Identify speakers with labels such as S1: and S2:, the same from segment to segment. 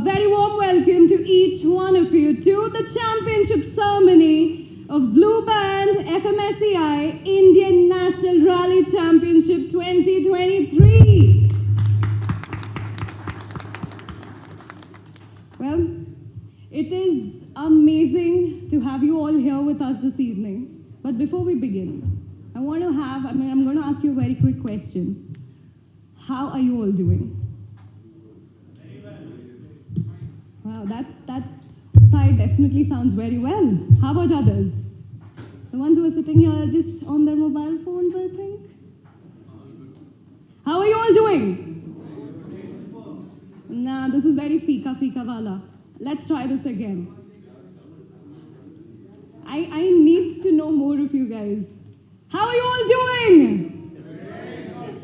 S1: very warm welcome to each one of you to the championship ceremony of BlueBand FMSci Indian National Rally Championship 2023. Well, it is amazing to have you all here with us this evening. But before we begin, I'm going to ask you a very quick question. How are you all doing? Wow, that side definitely sounds very well. How about others? The ones who are sitting here are just on their mobile phones, I think. How are you all doing? Nah, this is very fika wala. Let's try this again. I need to know more of you guys. How are you all doing?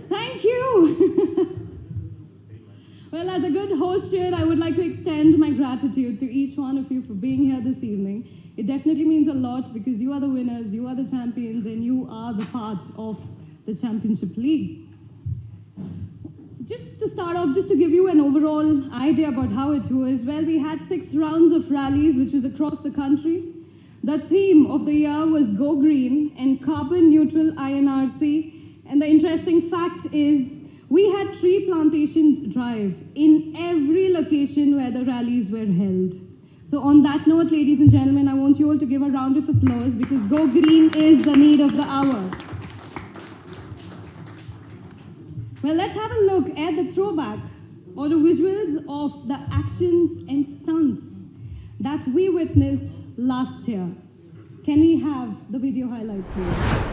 S1: Thank you. Well, as a good host here, I would like to extend my gratitude to each one of you for being here this evening. It definitely means a lot because you are the winners, you are the champions, and you are the part of the championship league. Just to start off, just to give you an overall idea about how it was, well, we had 6 rounds of rallies, which was across the country. The theme of the year was Go Green and Carbon Neutral INRC. And the interesting fact is, we had tree plantation drive in every location where the rallies were held. So on that note, ladies and gentlemen, I want you all to give a round of applause because Go Green is the need of the hour. Well, let's have a look at the throwback or the visuals of the actions and stunts that we witnessed last year. Can we have the video highlight, please?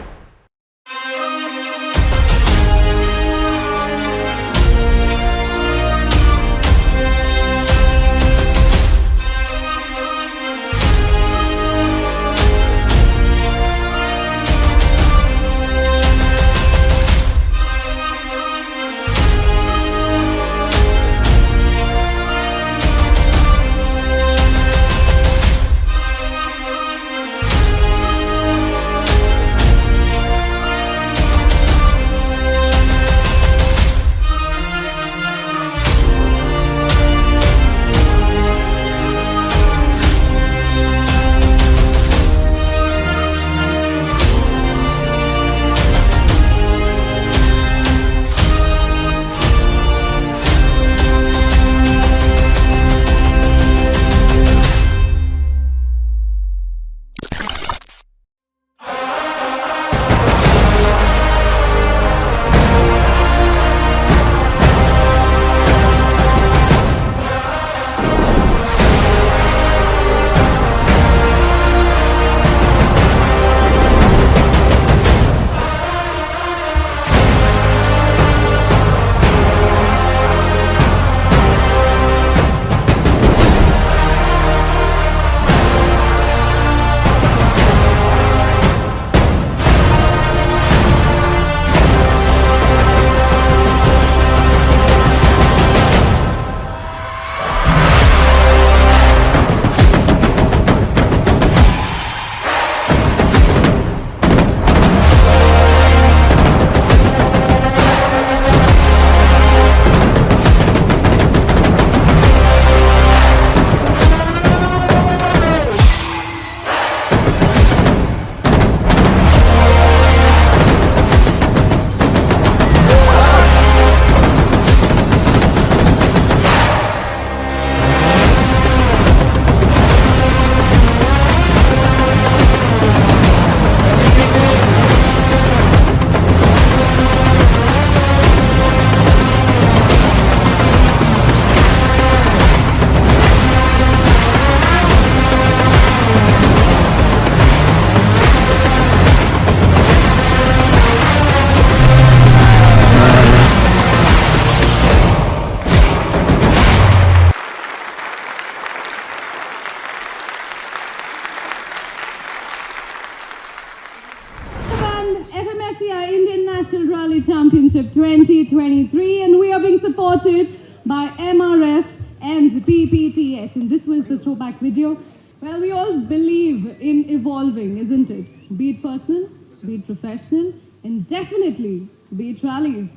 S1: Championship 2023, and we are being supported by MRF and BPTS, and this was the throwback video. Well, we all believe in evolving, isn't it? Be it personal, be it professional, and definitely be it rallies.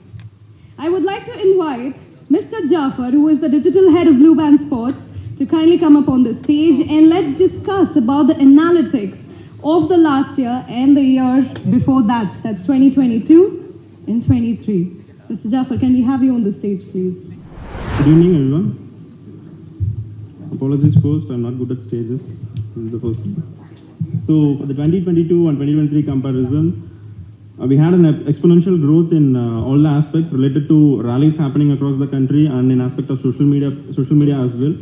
S1: I would like to invite Mr. Jafar, who is the digital head of BlueBand Sports, to kindly come up on the stage and let's discuss about the analytics of the last year and the year before that. That's 2022 and 23. Mr. Jafar, can we have you on the stage, please?
S2: Good evening, everyone. Apologies first, I'm not good at stages. This is the first thing. So, for the 2022 and 2023 comparison, we had an exponential growth in all the aspects related to rallies happening across the country and in aspect of social media as well.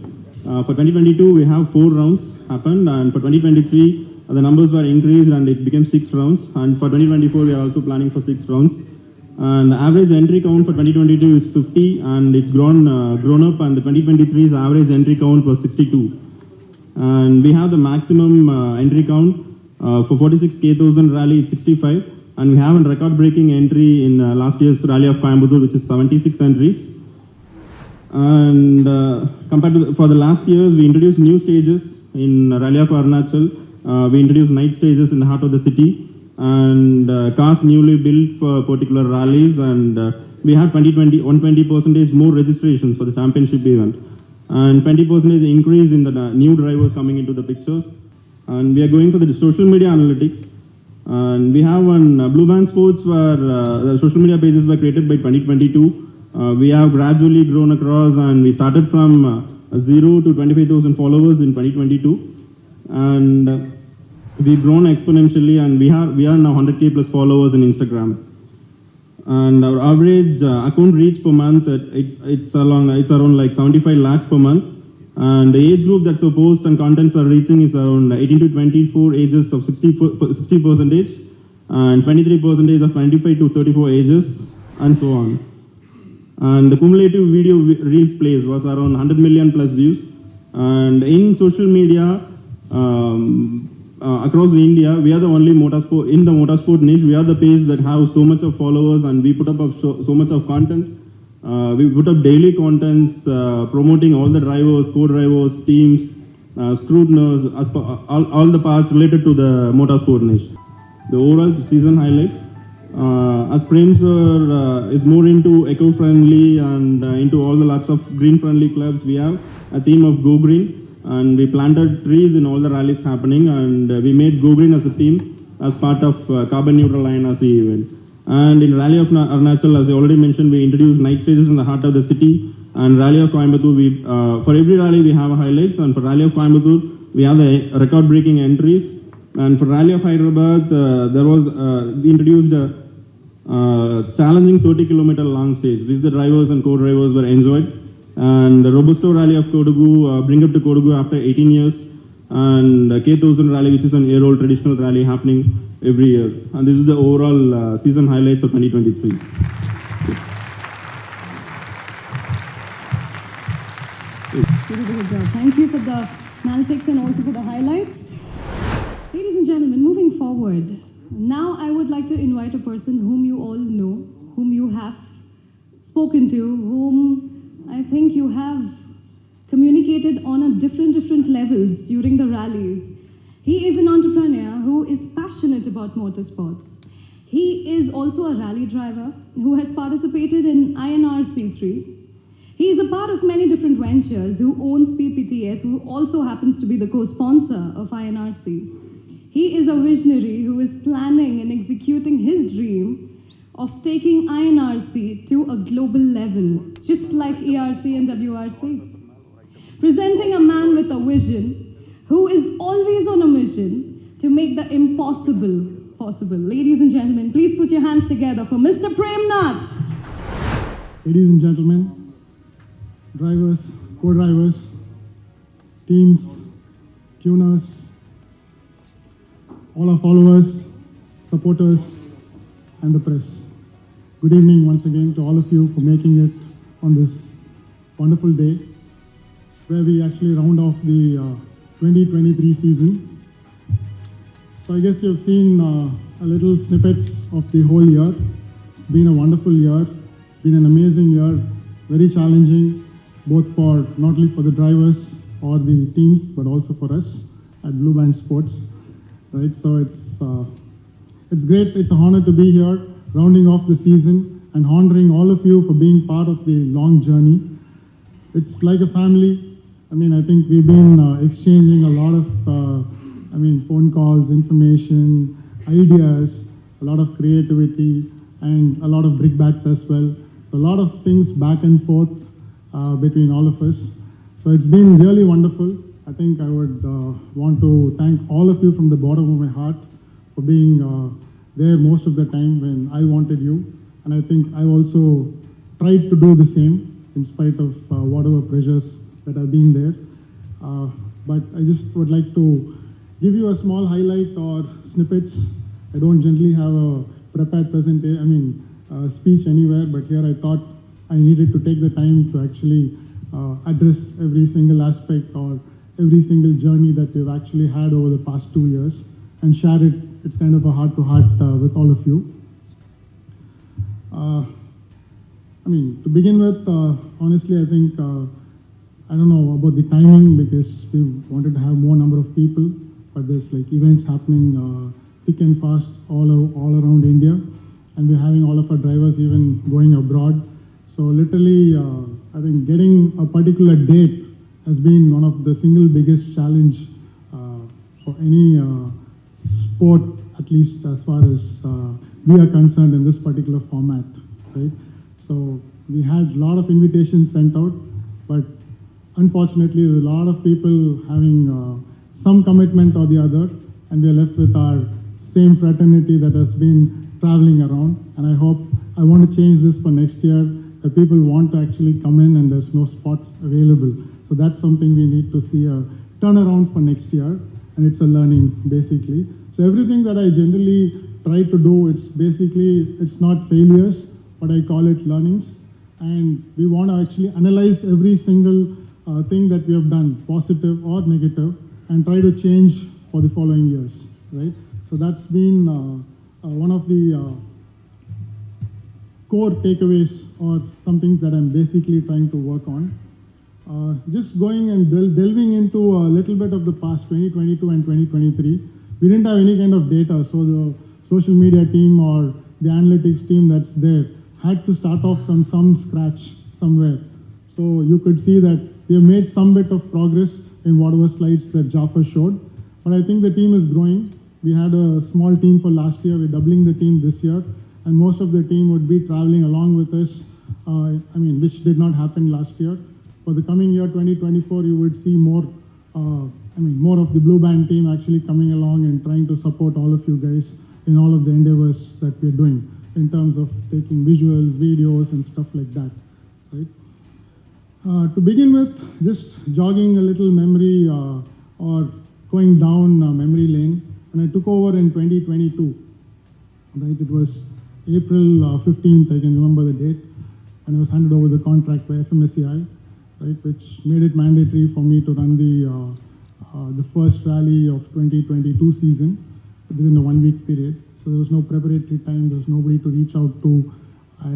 S2: For 2022, we have 4 rounds happened, and for 2023, the numbers were increased and it became 6 rounds. And for 2024, we are also planning for 6 rounds. And the average entry count for 2022 is 50, and it's grown up. And the 2023's average entry count was 62. And we have the maximum entry count for 46K rally, it's 65. And we have a record-breaking entry in last year's Rally of Coimbatore, which is 76 entries. And compared to for the last years, we introduced new stages in Rally of Arunachal. We introduced night stages in the heart of the city, and cars newly built for particular rallies. And we have 120% more registrations for the championship event, and 20% increase in the new drivers coming into the pictures. And we are going for the social media analytics. And we have one BlueBand Sports where the social media pages were created by 2022. We have gradually grown across, and we started from 0 to 25,000 followers in 2022. And we've grown exponentially, and we are now 100K plus followers in Instagram. And our average account reach per month, it's around like 75 lakhs per month. And the age group that the posts and contents are reaching is around 18 to 24 ages of 60%, and 23% of 25 to 34 ages, and so on. And the cumulative video reels plays was around 100 million plus views. And in social media across India, we are the only motorsport in the motorsport niche. We are the page that have so much of followers, and we put up so much of content. We put up daily contents promoting all the drivers, co-drivers, teams, scrutiners, all the parts related to the motorsport niche. The overall season highlights. As Prem sir is more into eco-friendly and into all the lots of green-friendly clubs, we have a theme of Go Green, and we planted trees in all the rallies happening, and we made Go Green as a theme as part of carbon neutral INRC event. And in Rally of Arunachal, as I already mentioned, we introduced night stages in the heart of the city. And Rally of Coimbatore, for every rally we have highlights, and for Rally of Coimbatore, we have the record-breaking entries. And for Rally of Hyderabad, we introduced a challenging 30-kilometer long stage, which the drivers and co-drivers were enjoyed. And the Robusto Rally of Kodagu, bring up to Kodagu after 18 years. And K1000 Rally, which is an air-roll traditional rally happening every year. And this is the overall season highlights of 2023.
S1: Good job. Thank you for the analytics and also for the highlights. Ladies and gentlemen, moving forward, now I would like to invite a person whom you all know, whom you have spoken to, whom I think you have communicated on a different levels during the rallies. He is an entrepreneur who is passionate about motorsports. He is also a rally driver who has participated in INRC 3. He is a part of many different ventures, who owns PPTS, who also happens to be the co-sponsor of INRC. He is a visionary who is planning and executing his dream of taking INRC to a global level, just like ERC and WRC. Presenting a man with a vision, who is always on a mission to make the impossible possible. Ladies and gentlemen, please put your hands together for Mr. Premnath.
S3: Ladies and gentlemen, drivers, co-drivers, teams, tuners, all our followers, supporters, and the press. Good evening once again to all of you for making it on this wonderful day, where we actually round off the 2023 season. So I guess you've seen a little snippets of the whole year. It's been a wonderful year. It's been an amazing year, very challenging, both for not only for the drivers or the teams, but also for us at BlueBand Sports. Right, so it's great. It's an honor to be here, rounding off the season and honoring all of you for being part of the long journey. It's like a family. I mean, I think we've been exchanging a lot of, phone calls, information, ideas, a lot of creativity, and a lot of brickbats as well. So a lot of things back and forth between all of us. So it's been really wonderful. I think I would want to thank all of you from the bottom of my heart for being there most of the time when I wanted you. And I think I also tried to do the same in spite of whatever pressures that have been there. But I just would like to give you a small highlight or snippets. I don't generally have a prepared speech anywhere, but here I thought I needed to take the time to actually address every single aspect or every single journey that we've actually had over the past 2 years and share it. It's kind of a heart-to-heart with all of you. To begin with, honestly, I think, I don't know about the timing because we wanted to have more number of people, but there's like events happening thick and fast all around India, and we're having all of our drivers even going abroad. So literally, I think getting a particular date has been one of the single biggest challenge for any sport, at least as far as we are concerned in this particular format, right? So we had a lot of invitations sent out, but unfortunately, there's a lot of people having some commitment or the other, and we are left with our same fraternity that has been traveling around. And I want to change this for next year. The people want to actually come in and there's no spots available. So that's something we need to see a turnaround for next year, and it's a learning basically. So everything that I generally try to do, it's not failures, but I call it learnings. And we want to actually analyze every single thing that we have done, positive or negative, and try to change for the following years, right? So that's been one of the core takeaways or some things that I'm basically trying to work on. Just going and delving into a little bit of the past 2022 and 2023, we didn't have any kind of data, so the social media team or the analytics team that's there had to start off from some scratch somewhere. So you could see that we have made some bit of progress in whatever slides that Jafar showed, but I think the team is growing. We had a small team for last year, we're doubling the team this year, and most of the team would be traveling along with us, which did not happen last year. For the coming year, 2024, you would see more of the Blue Band team actually coming along and trying to support all of you guys in all of the endeavors that we're doing in terms of taking visuals, videos, and stuff like that, right? To begin with, just jogging a little memory or going down memory lane. When I took over in 2022, right, it was April 15th, I can remember the date, and I was handed over the contract by fmsci, right, which made it mandatory for me to run the first rally of 2022 season within a 1 week period. So there was no preparatory time, there was nobody to reach out to. I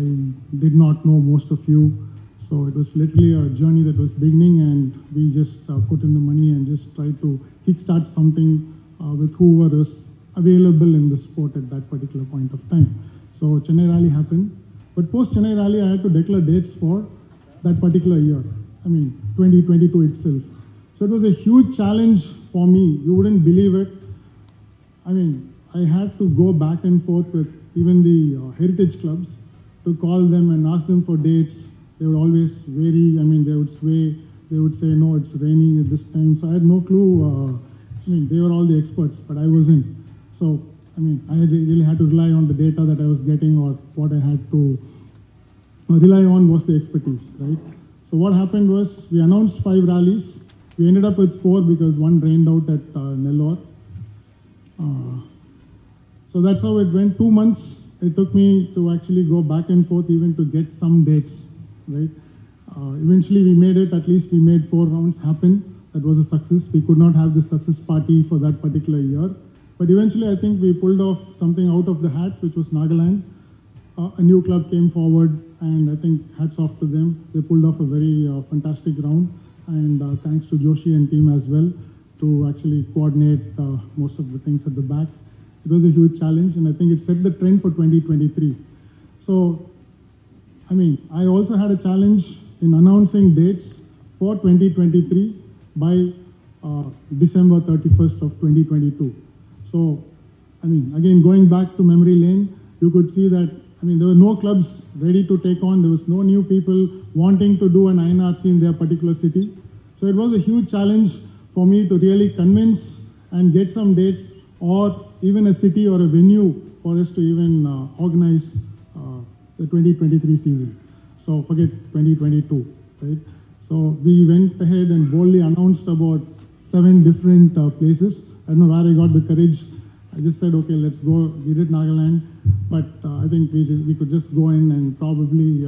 S3: did not know most of you. So it was literally a journey that was beginning, and we just put in the money and just tried to kickstart something with whoever was available in the sport at that particular point of time. So Chennai Rally happened, but post Chennai Rally I had to declare dates for that particular year, 2022 itself. So it was a huge challenge for me, you wouldn't believe it. I had to go back and forth with even the heritage clubs to call them and ask them for dates. They would always vary, they would sway, they would say, no, it's rainy at this time. So I had no clue, they were all the experts, but I wasn't. So, I really had to rely on the data that I was getting, or what I had to rely on was the expertise, right? So what happened was, we announced 5 rallies. We ended up with 4 because one rained out at Nellore. So that's how it went. 2 months it took me to actually go back and forth even to get some dates, right? Eventually we made it, at least we made 4 rounds happen. That was a success. We could not have the success party for that particular year. But eventually I think we pulled off something out of the hat, which was Nagaland. A new club came forward, and I think hats off to them. They pulled off a very fantastic round, and thanks to Joshi and team as well to actually coordinate most of the things at the back. It was a huge challenge, and I think it set the trend for 2023. So I also had a challenge in announcing dates for 2023 by December 31st of 2022. So, again, going back to memory lane, you could see that, there were no clubs ready to take on. There was no new people wanting to do an INRC in their particular city. So it was a huge challenge for me to really convince and get some dates or even a city or a venue for us to even organize the 2023 season. So forget 2022, right? So we went ahead and boldly announced about 7 different places. I don't know where I got the courage. I just said, okay, let's go. We did Nagaland, but I think we could just go in and probably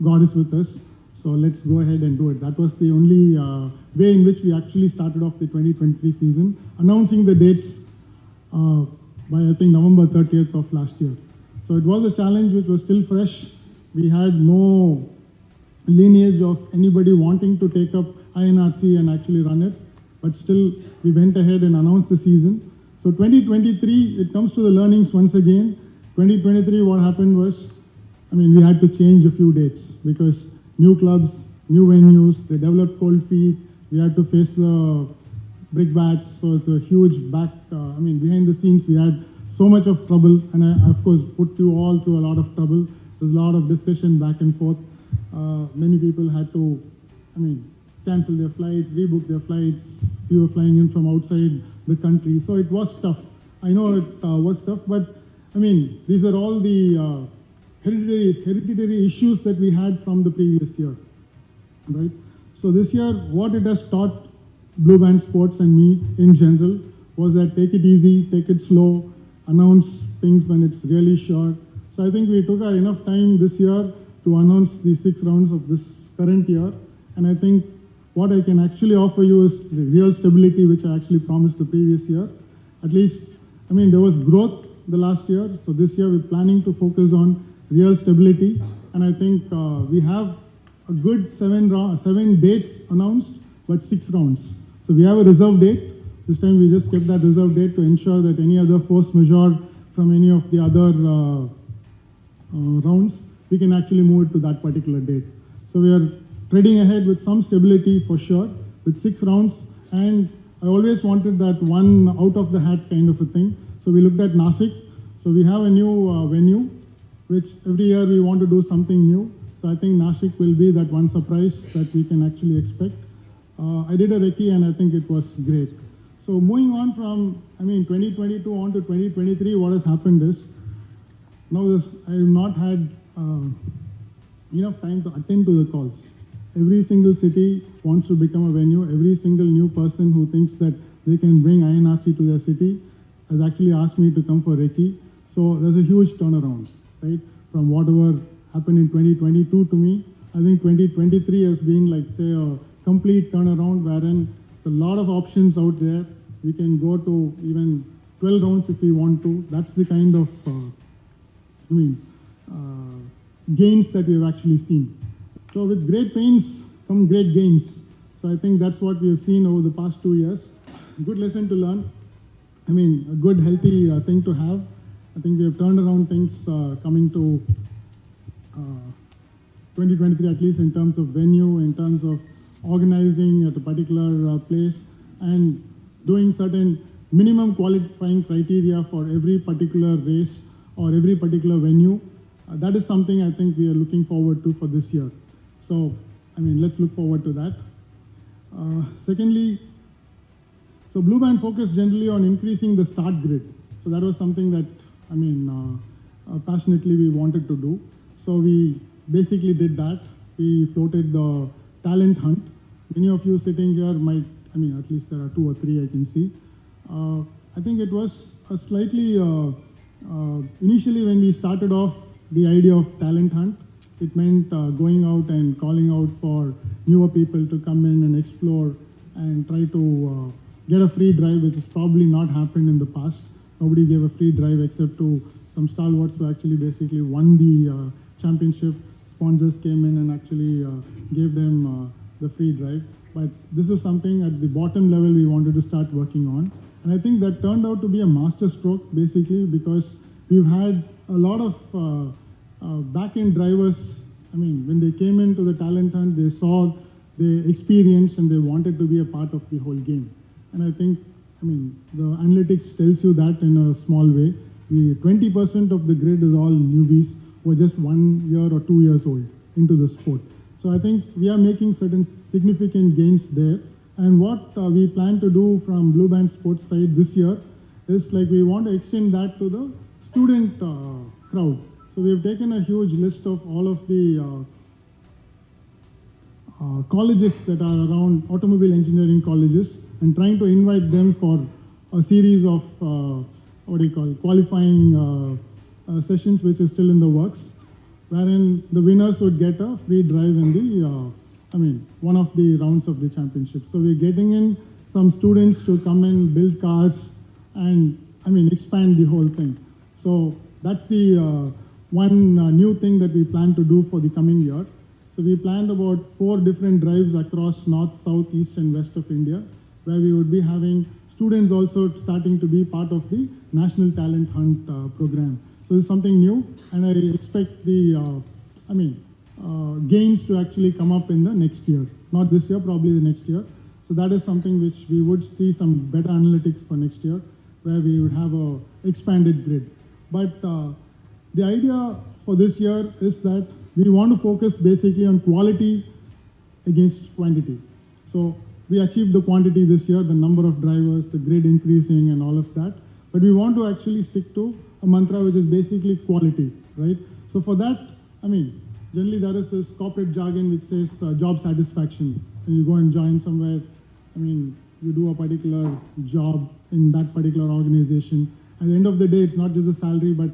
S3: God is with us. So let's go ahead and do it. That was the only way in which we actually started off the 2023 season, announcing the dates by I think November 30th of last year. So it was a challenge which was still fresh. We had no lineage of anybody wanting to take up INRC and actually run it, but still we went ahead and announced the season. So 2023, it comes to the learnings once again. 2023, what happened was, we had to change a few dates because new clubs, new venues, they developed cold feet. We had to face the brick bats, so it's a huge back, behind the scenes, we had so much of trouble, and I, of course, put you all through a lot of trouble. There's a lot of discussion back and forth. Many people had to, cancel their flights, rebook their flights. Few were flying in from outside the country, so it was tough. I know it was tough, but these were all the hereditary issues that we had from the previous year, right? So this year, what it has taught BlueBand Sports and me in general was that take it easy, take it slow, announce things when it's really sure. So I think we took our enough time this year to announce the 6 rounds of this current year, and I think what I can actually offer you is the real stability which I actually promised the previous year. At least, there was growth the last year, so this year we're planning to focus on real stability, and I think we have a good 7 dates announced, but 6 rounds. So we have a reserve date. This time we just kept that reserve date to ensure that any other force majeure from any of the other rounds, we can actually move it to that particular date. So we are treading ahead with some stability for sure, with 6 rounds, and I always wanted that one out of the hat kind of a thing. So we looked at Nasik. So we have a new venue, which every year we want to do something new. So I think Nashik will be that one surprise that we can actually expect. I did a recce and I think it was great. So moving on from, 2022 on to 2023, what has happened is, now I have not had enough time to attend to the calls. Every single city wants to become a venue. Every single new person who thinks that they can bring INRC to their city has actually asked me to come for recce. So there's a huge turnaround, right? From whatever happened in 2022 to me, I think 2023 has been like, say, a complete turnaround wherein there's a lot of options out there. We can go to even 12 rounds if we want to. That's the kind of, gains that we've actually seen. So with great pains come great gains. So I think that's what we have seen over the past 2 years. Good lesson to learn. A good healthy thing to have. I think we have turned around things coming to 2023, at least in terms of venue, in terms of organizing at a particular place, and doing certain minimum qualifying criteria for every particular race or every particular venue. That is something I think we are looking forward to for this year. So, let's look forward to that. Secondly, so BlueBand focused generally on increasing the start grid. So that was something that, passionately we wanted to do. So we basically did that. We floated the talent hunt. Many of you sitting here might, at least there are 2 or 3 I can see. I think it was a slightly, initially when we started off the idea of talent hunt, it meant going out and calling out for newer people to come in and explore and try to get a free drive, which has probably not happened in the past. Nobody gave a free drive except to some stalwarts who actually basically won the championship. Sponsors came in and actually gave them the free drive. But this is something at the bottom level we wanted to start working on. And I think that turned out to be a master stroke, basically, because we've had a lot of back-end drivers I mean, when they came into the talent hunt, they saw the experience and they wanted to be a part of the whole game. And I think, I mean, the analytics tells you that in a small way. 20% of the grid is all newbies who are just 1 year or 2 years old into the sport. So I think we are making certain significant gains there. And what we plan to do from BlueBand Sports side this year is like we want to extend that to the student crowd. So we have taken a huge list of all of the colleges that are around, automobile engineering colleges, and trying to invite them for a series of qualifying sessions, which is still in the works, wherein the winners would get a free drive in the one of the rounds of the championship. So we're getting in some students to come and build cars and expand the whole thing. So that's the one new thing that we plan to do for the coming year. So we planned about 4 different drives across north, south, east and west of India, where we would be having students also starting to be part of the National Talent Hunt program. So it's something new, and I expect the gains to actually come up in the next year. Not this year, probably the next year. So that is something which we would see some better analytics for next year, where we would have a expanded grid. But the idea for this year is that we want to focus basically on quality against quantity. So we achieved the quantity this year, the number of drivers, the grid increasing and all of that. But we want to actually stick to a mantra which is basically quality, right? So for that, generally there is this corporate jargon which says job satisfaction. When you go and join somewhere, you do a particular job in that particular organization. At the end of the day, it's not just a salary, but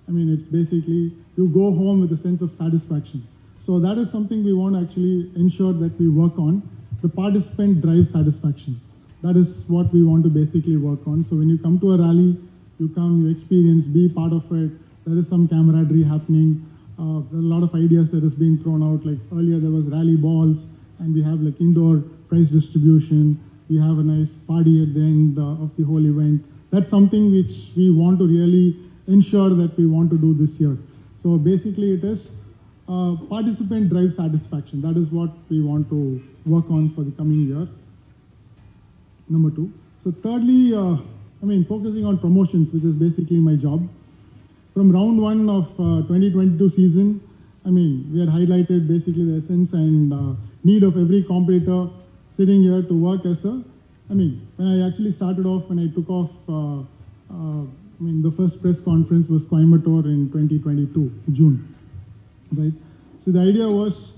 S3: it's basically you go home with a sense of satisfaction. So that is something we want to actually ensure that we work on. The participant drives satisfaction. That is what we want to basically work on. So when you come to a rally, you come, you experience, be part of it. There is some camaraderie happening. There are a lot of ideas that has been thrown out. Like earlier there was rally balls, and we have like indoor prize distribution. We have a nice party at the end of the whole event. That's something which we want to really ensure that we want to do this year. So basically it is participant drive satisfaction. That is what we want to work on for the coming year. Number 2. So thirdly, focusing on promotions, which is basically my job. From round 1 of 2022 season, we had highlighted basically the essence and need of every competitor sitting here to work as a, when I actually started off, when I took off, the first press conference was Coimbatore in 2022, June, right? So the idea was,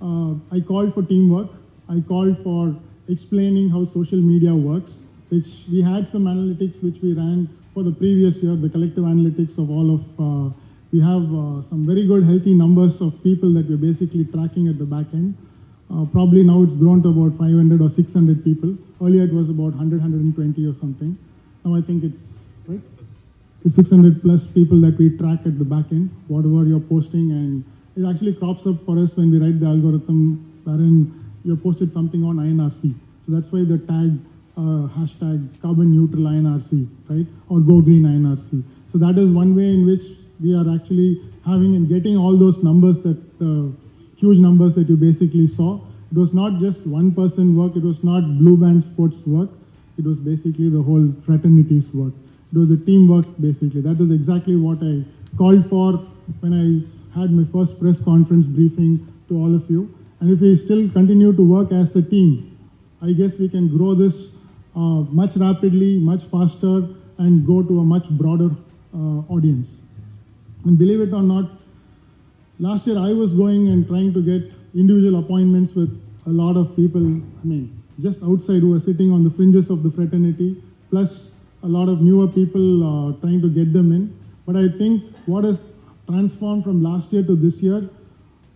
S3: I called for teamwork. I called for explaining how social media works, which we had some analytics which we ran for the previous year, the collective analytics of all of, we have some very good healthy numbers of people that we're basically tracking at the back end. Probably now it's grown to about 500 or 600 people. Earlier it was about 100, 120 or something. Now I think it's, right? It's 600 plus people that we track at the back end, whatever you're posting, and it actually crops up for us when we write the algorithm wherein you posted something on INRC. So that's why the tag, hashtag carbon neutral INRC, right? Or go green INRC. So that is one way in which we are actually having and getting all those numbers, that huge numbers that you basically saw. It was not just one person work, it was not BlueBand Sports work, it was basically the whole fraternity's work. It was a teamwork basically. That is exactly what I called for when I had my first press conference briefing to all of you. And if we still continue to work as a team, I guess we can grow this much rapidly, much faster, and go to a much broader audience. And believe it or not, last year I was going and trying to get individual appointments with a lot of people, just outside, who are sitting on the fringes of the fraternity, plus a lot of newer people trying to get them in. But I think what has transformed from last year to this year,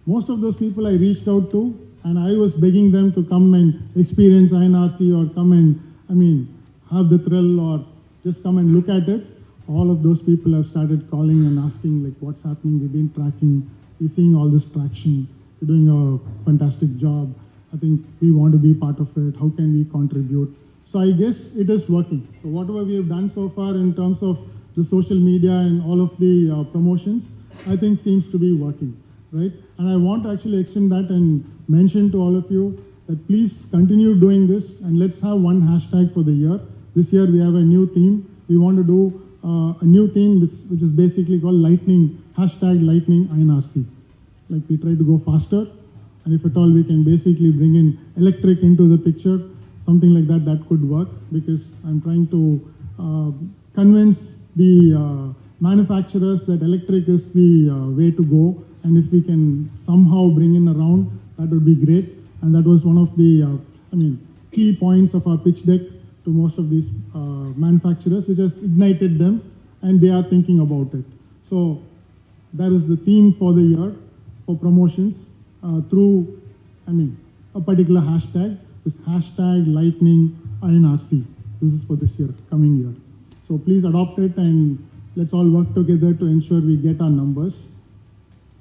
S3: most of those people I reached out to, and I was begging them to come and experience INRC or come and, have the thrill or just come and look at it. All of those people have started calling and asking, like, what's happening? We've been tracking, we're seeing all this traction, you're doing a fantastic job. I think we want to be part of it. How can we contribute? So I guess it is working. So whatever we have done so far in terms of the social media and all of the promotions, I think seems to be working. right? And I want to actually extend that and mention to all of you that please continue doing this, and let's have one hashtag for the year. This year we have a new theme. We want to do a new theme which is basically called Lightning, hashtag Lightning INRC. Like we try to go faster, and if at all we can basically bring in electric into the picture, something like that, that could work, because I'm trying to convince the manufacturers that electric is the way to go, and if we can somehow bring in around, that would be great. And that was one of the key points of our pitch deck to most of these manufacturers, which has ignited them, and they are thinking about it. So that is the theme for the year for promotions through a particular hashtag, this hashtag Lightning INRC. This is for this year, coming year. So please adopt it, and let's all work together to ensure we get our numbers.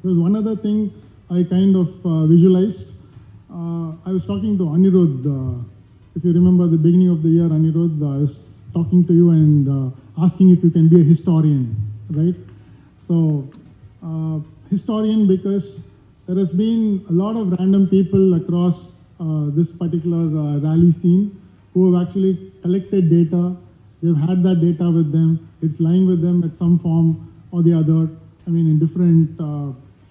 S3: There's one other thing I kind of visualized. I was talking to Anirudh. If you remember the beginning of the year, Anirudh, I was talking to you and asking if you can be a historian, right? So, historian, because there has been a lot of random people across this particular rally scene who have actually collected data. They've had that data with them. It's lying with them at some form or the other, in different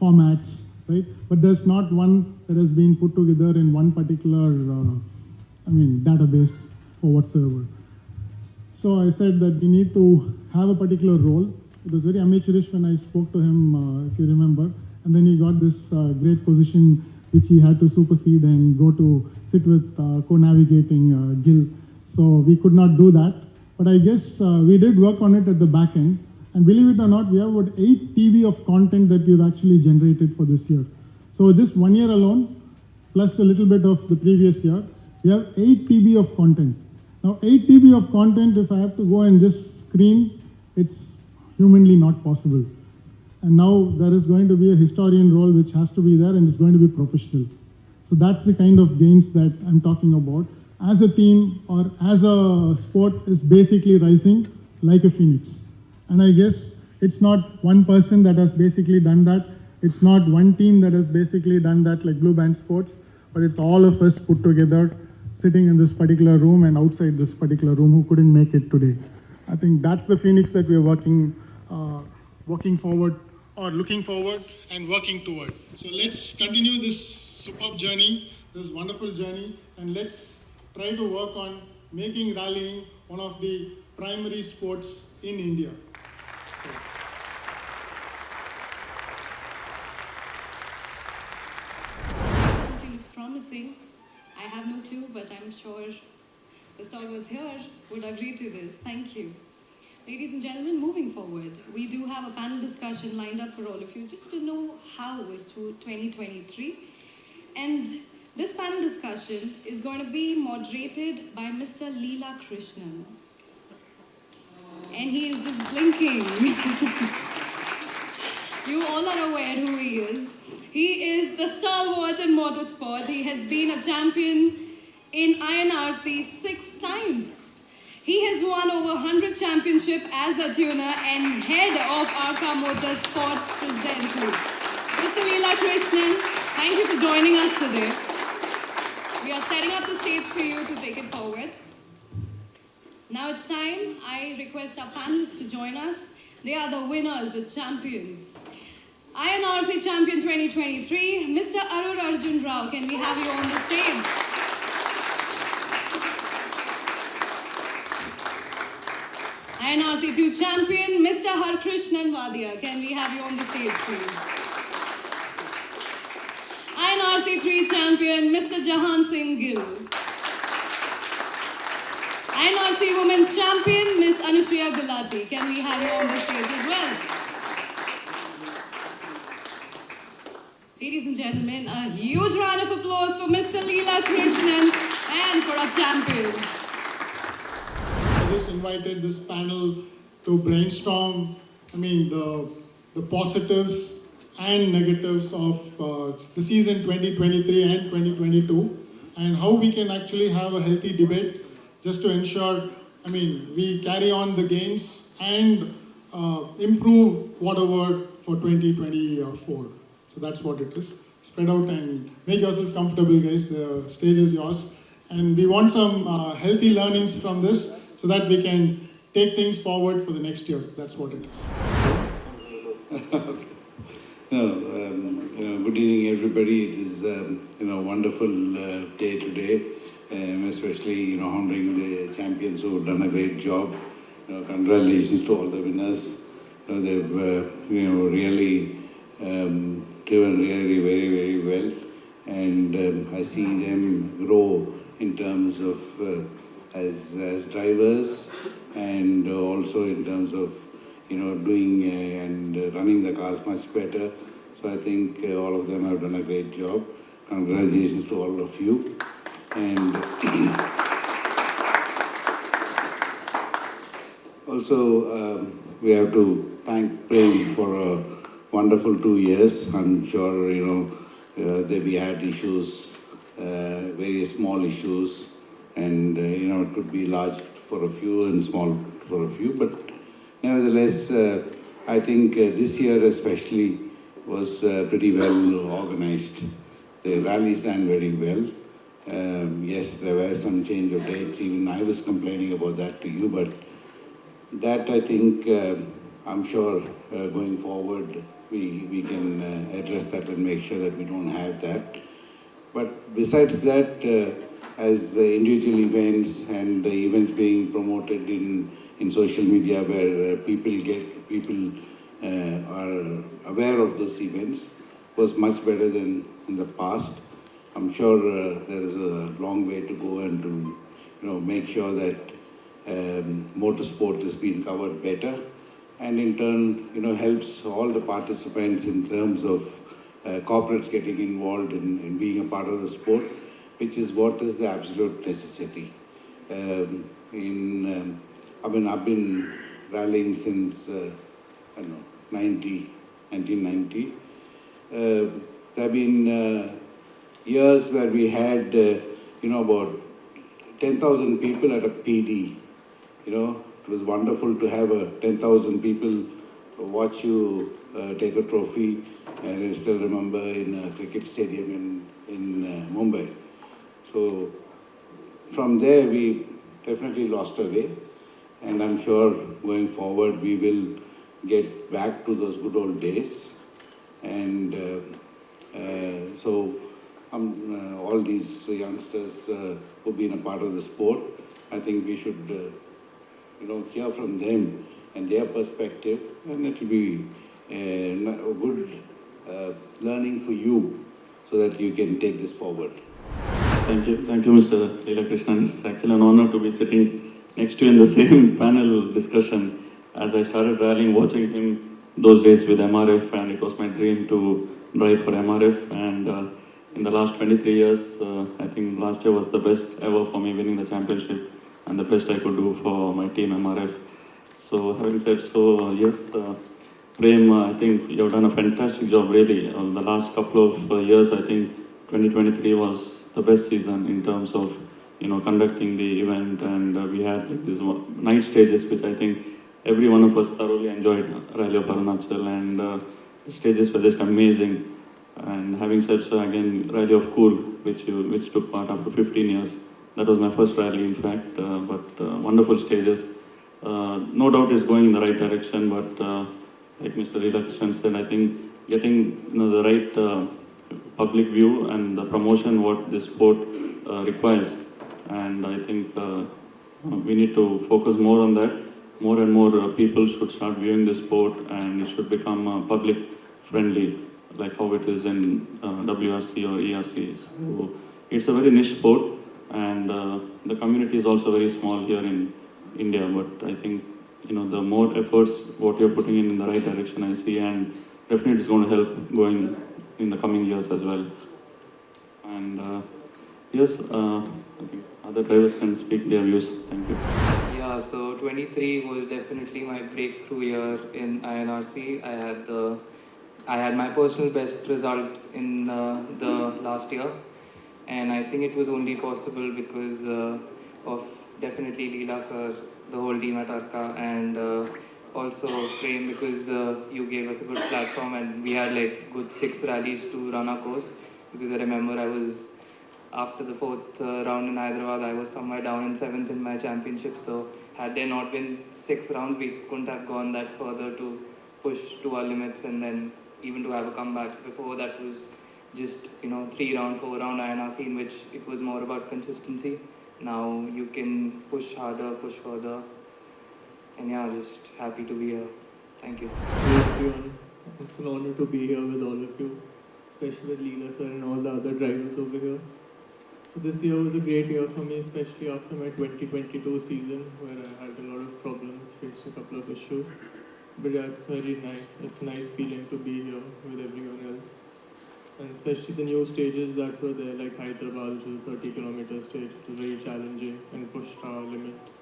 S3: formats, right? But there's not one that has been put together in one particular, database for whatsoever. So I said that we need to have a particular role. It was very amateurish when I spoke to him, if you remember. And then he got this great position which he had to supersede and go to sit with co-navigating Gil. So we could not do that. But I guess we did work on it at the back end. And believe it or not, we have about 8 TB of content that we've actually generated for this year. So just 1 year alone, plus a little bit of the previous year, we have 8 TB of content. Now 8 TB of content, if I have to go and just screen, it's humanly not possible. And now there is going to be a historian role which has to be there, and it's going to be professional. So that's the kind of gains that I'm talking about. As a team or as a sport is basically rising like a phoenix. And I guess it's not one person that has basically done that. It's not one team that has basically done that like BlueBand Sports, but it's all of us put together sitting in this particular room and outside this particular room who couldn't make it today. I think that's the phoenix that we're working forward, or looking forward and working toward. So let's continue this superb journey, this wonderful journey, and let's try to work on making rallying one of the primary sports in India.
S1: Something looks promising. I have no clue, but I'm sure the stalwarts here would agree to this. Thank you. Ladies and gentlemen, moving forward, we do have a panel discussion lined up for all of you just to know how was 2023. And this panel discussion is going to be moderated by Mr. Leela Krishnan. And he is just blinking. You all are aware who he is. He is the stalwart in motorsport. He has been a champion in INRC 6 times. He has won over 100 championships as a tuner and head of Arca Motorsport presently. Mr. Leela Krishnan, thank you for joining us today. We are setting up the stage for you to take it forward. Now it's time. I request our panelists to join us. They are the winners, the champions. INRC Champion 2023, Mr. Arur Arjun Rao. Can we have you on the stage? INRC 2 Champion, Mr. Harkrishnan Wadia. Can we have you on the stage, please? INRC 3 Champion, Mr. Jahan Singh Gill. INRC Women's Champion, Ms. Anushriya Gulati. Can we have you on the stage as well? Ladies and gentlemen, a huge round of applause for Mr. Leela Krishnan and for our champions.
S3: I just invited this panel to brainstorm, the positives and negatives of the season 2023 and 2022, and how we can actually have a healthy debate just to ensure, we carry on the gains and improve whatever for 2024. So that's what it is. Spread out and make yourself comfortable, guys. The stage is yours. And we want some healthy learnings from this so that we can take things forward for the next year. That's what it is.
S4: Good evening, everybody. It is wonderful day today, especially honoring the champions who have done a great job. Congratulations to all the winners. They've really driven really very, very well, and I see them grow in terms of as drivers, and also in terms of doing and running the cars much better. So I think all of them have done a great job. Congratulations to all of you. And also we have to thank Prem for a wonderful 2 years. I'm sure that we had issues, very small issues, and it could be large for a few and small for a few, but nevertheless, I think this year especially was pretty well organized. The rallies ran very well. Yes, there were some change of dates. Even I was complaining about that to you, but that I think, I'm sure going forward, we can address that and make sure that we don't have that. But besides that, as individual events and the events being promoted in social media where people are aware of those events was much better than in the past. I'm sure there is a long way to go and to make sure that motorsport is being covered better, and in turn helps all the participants in terms of corporates getting involved in being a part of the sport, which is what is the absolute necessity. I've been rallying since 1990. There have been years where we had about 10,000 people at a PD. It was wonderful to have 10,000 people watch you take a trophy. And I still remember in a cricket stadium in Mumbai. So from there we definitely lost our way. And I'm sure going forward we will get back to those good old days. And so all these youngsters who've been a part of the sport, I think we should hear from them and their perspective, and it will be a good learning for you so that you can take this forward.
S5: Thank you, Mr. Leela Krishnan. It's actually an honor to be sitting next to you in the same panel discussion. As I started rallying, watching him those days with MRF, and it was my dream to drive for MRF. And in the last 23 years, I think last year was the best ever for me, winning the championship, and the best I could do for my team MRF. So having said so, yes, Prem, I think you have done a fantastic job really. The last couple of years, I think 2023 was the best season in terms of conducting the event, and we had like these night stages, which I think every one of us thoroughly enjoyed. Rally of Arunachal, and the stages were just amazing. And having said so, again, Rally of Coorg, which took part after 15 years. That was my first rally, in fact, but wonderful stages. No doubt it's going in the right direction, but like Mr. Leela Krishnan said, I think getting the right public view and the promotion what this sport requires. And I think we need to focus more on that. More and more people should start viewing the sport, and it should become public friendly, like how it is in WRC or ERC. So it's a very niche sport, and the community is also very small here in India. But I think the more efforts what you're putting in the right direction, I see, and definitely it's going to help going in the coming years as well. And yes, I think other drivers can speak their views. Thank you.
S6: Yeah, so 23 was definitely my breakthrough year in INRC. I had my personal best result in the last year, and I think it was only possible because of definitely Leela sir, the whole team at Arka, and also Prem, because you gave us a good platform and we had like good 6 rallies to run our course. Because I remember after the 4th round in Hyderabad, I was somewhere down in 7th in my championship. So had there not been 6 rounds, we couldn't have gone that further to push to our limits and then even to have a comeback. Before that was just 3 round, 4 round INRC, in which it was more about consistency. Now you can push harder, push further, and yeah, just happy to be here. Thank you.
S7: Hey everyone, it's an honor to be here with all of you, especially with Leela sir and all the other drivers over here. So this year was a great year for me, especially after my 2022 season, where I had a lot of problems, faced a couple of issues. But yeah, it's very nice. It's a nice feeling to be here with everyone else. And especially the new stages that were there, like Hyderabad, which was a 30-kilometer stage. It was very challenging and pushed our limits.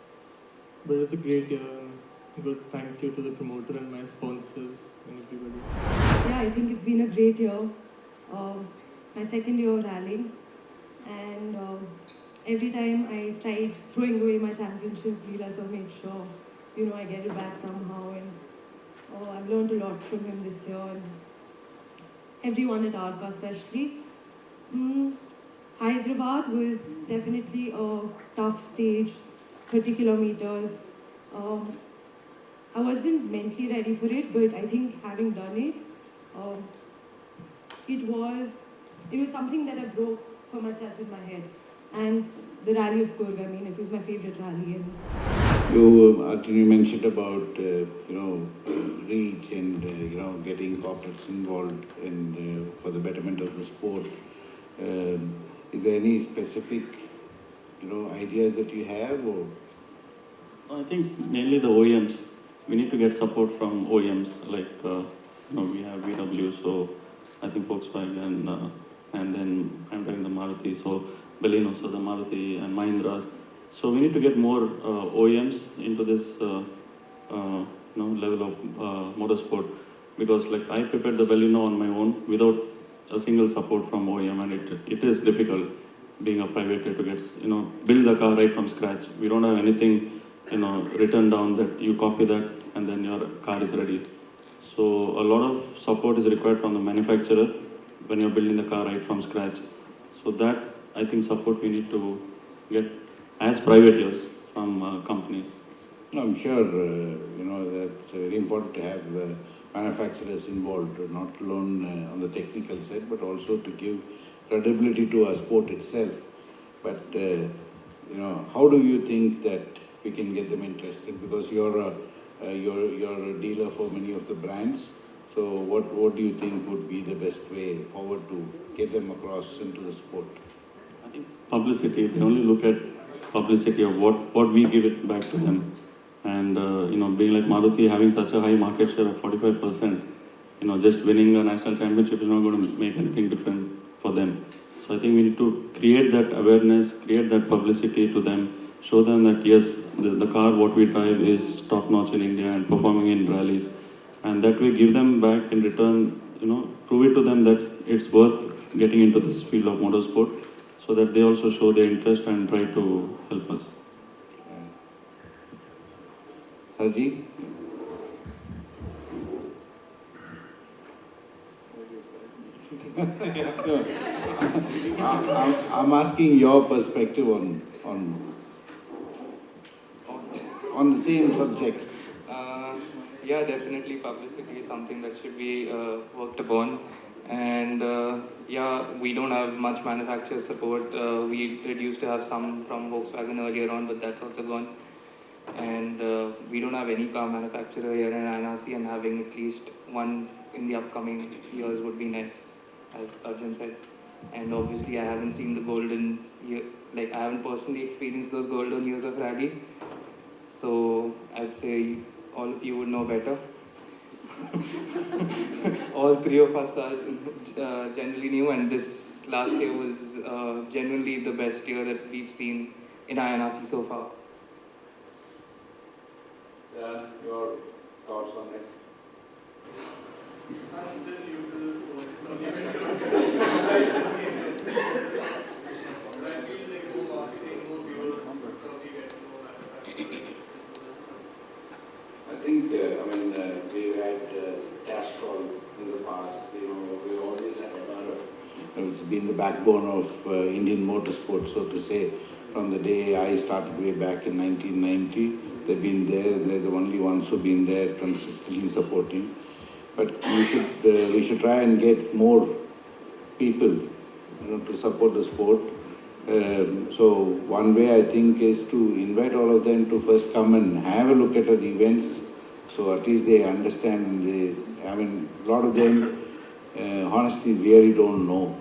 S7: But it's a great year. Good thank you to the promoter and my sponsors and everybody.
S8: Yeah, I think it's been a great year. My second year of rallying. And every time I tried throwing away my championship, Leela sir made sure, I get it back somehow. And I've learned a lot from him this year. And everyone at Arca especially. Hyderabad was definitely a tough stage, 30 kilometers. I wasn't mentally ready for it, but I think having done it, it was something that I broke for myself in my head. And the rally of Kurg, it was my favorite rally. And
S4: You mentioned about reach and getting corporates involved in for the betterment of the sport. Is there any specific ideas that you have, or?
S5: I think mainly the OEMs. We need to get support from OEMs, like we have VW, so I think Volkswagen, and then I'm driving the Maruti, so Baleno, so the Maruti and Mahindras. So we need to get more OEMs into this level of motorsport, because like I prepared the Baleno on my own without a single support from OEM, and it is difficult being a privateer to get build the car right from scratch. We don't have anything written down that you copy that and then your car is ready. So a lot of support is required from the manufacturer when you're building the car right from scratch. So that I think support we need to get as privateers from companies.
S4: I'm sure that's very important to have manufacturers involved, not alone on the technical side, but also to give credibility to our sport itself. But how do you think that we can get them interested? Because you're a dealer for many of the brands. So what do you think would be the best way forward to get them across into the sport?
S5: I think publicity. They only look at publicity of what we give it back to them. And being like Maruti, having such a high market share of 45%, just winning a national championship is not going to make anything different for them. So I think we need to create that awareness, create that publicity to them, show them that yes, the car what we drive is top notch in India and performing in rallies, and that way give them back in return, prove it to them that it's worth getting into this field of motorsport, so that they also show their interest and try to help us.
S4: Haji? I'm asking your perspective on the same subject.
S6: Yeah, definitely publicity is something that should be worked upon. And yeah, we don't have much manufacturer support. We did used to have some from Volkswagen earlier on, but that's also gone. And we don't have any car manufacturer here in INRC, and having at least one in the upcoming years would be nice, as Arjun said. And obviously I haven't seen the golden year, I haven't personally experienced those golden years of rally. So I'd say all of you would know better. All three of us are generally new, and this last year was genuinely the best year that we've seen in INRC so far.
S4: Yeah, your thoughts on it?
S7: I'm still new to this sport. I feel like more marketing, more viewers, probably get more manufacturing.
S4: I think, been the backbone of Indian motorsport, so to say. From the day I started way back in 1990, they've been there. They're the only ones who've been there consistently supporting. But we should try and get more people, to support the sport. So one way I think is to invite all of them to first come and have a look at the events, so at least they understand. A lot of them honestly really don't know,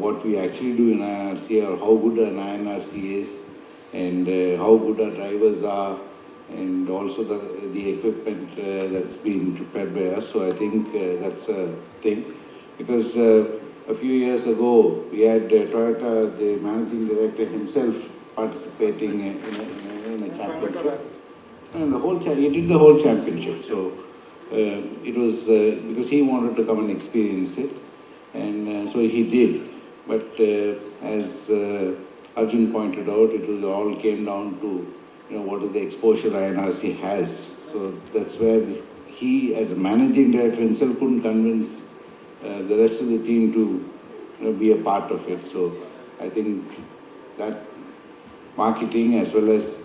S4: what we actually do in INRC, or how good an INRC is, and how good our drivers are, and also the equipment that's been prepared by us. So I think that's a thing, because a few years ago we had Toyota, the managing director himself, participating in a championship, and he did the whole championship. So it was because he wanted to come and experience it. And so he did, but as Arjun pointed out, it all came down to, what is the exposure INRC has. So that's where he, as a managing director himself, couldn't convince the rest of the team to be a part of it. So I think that marketing, as well as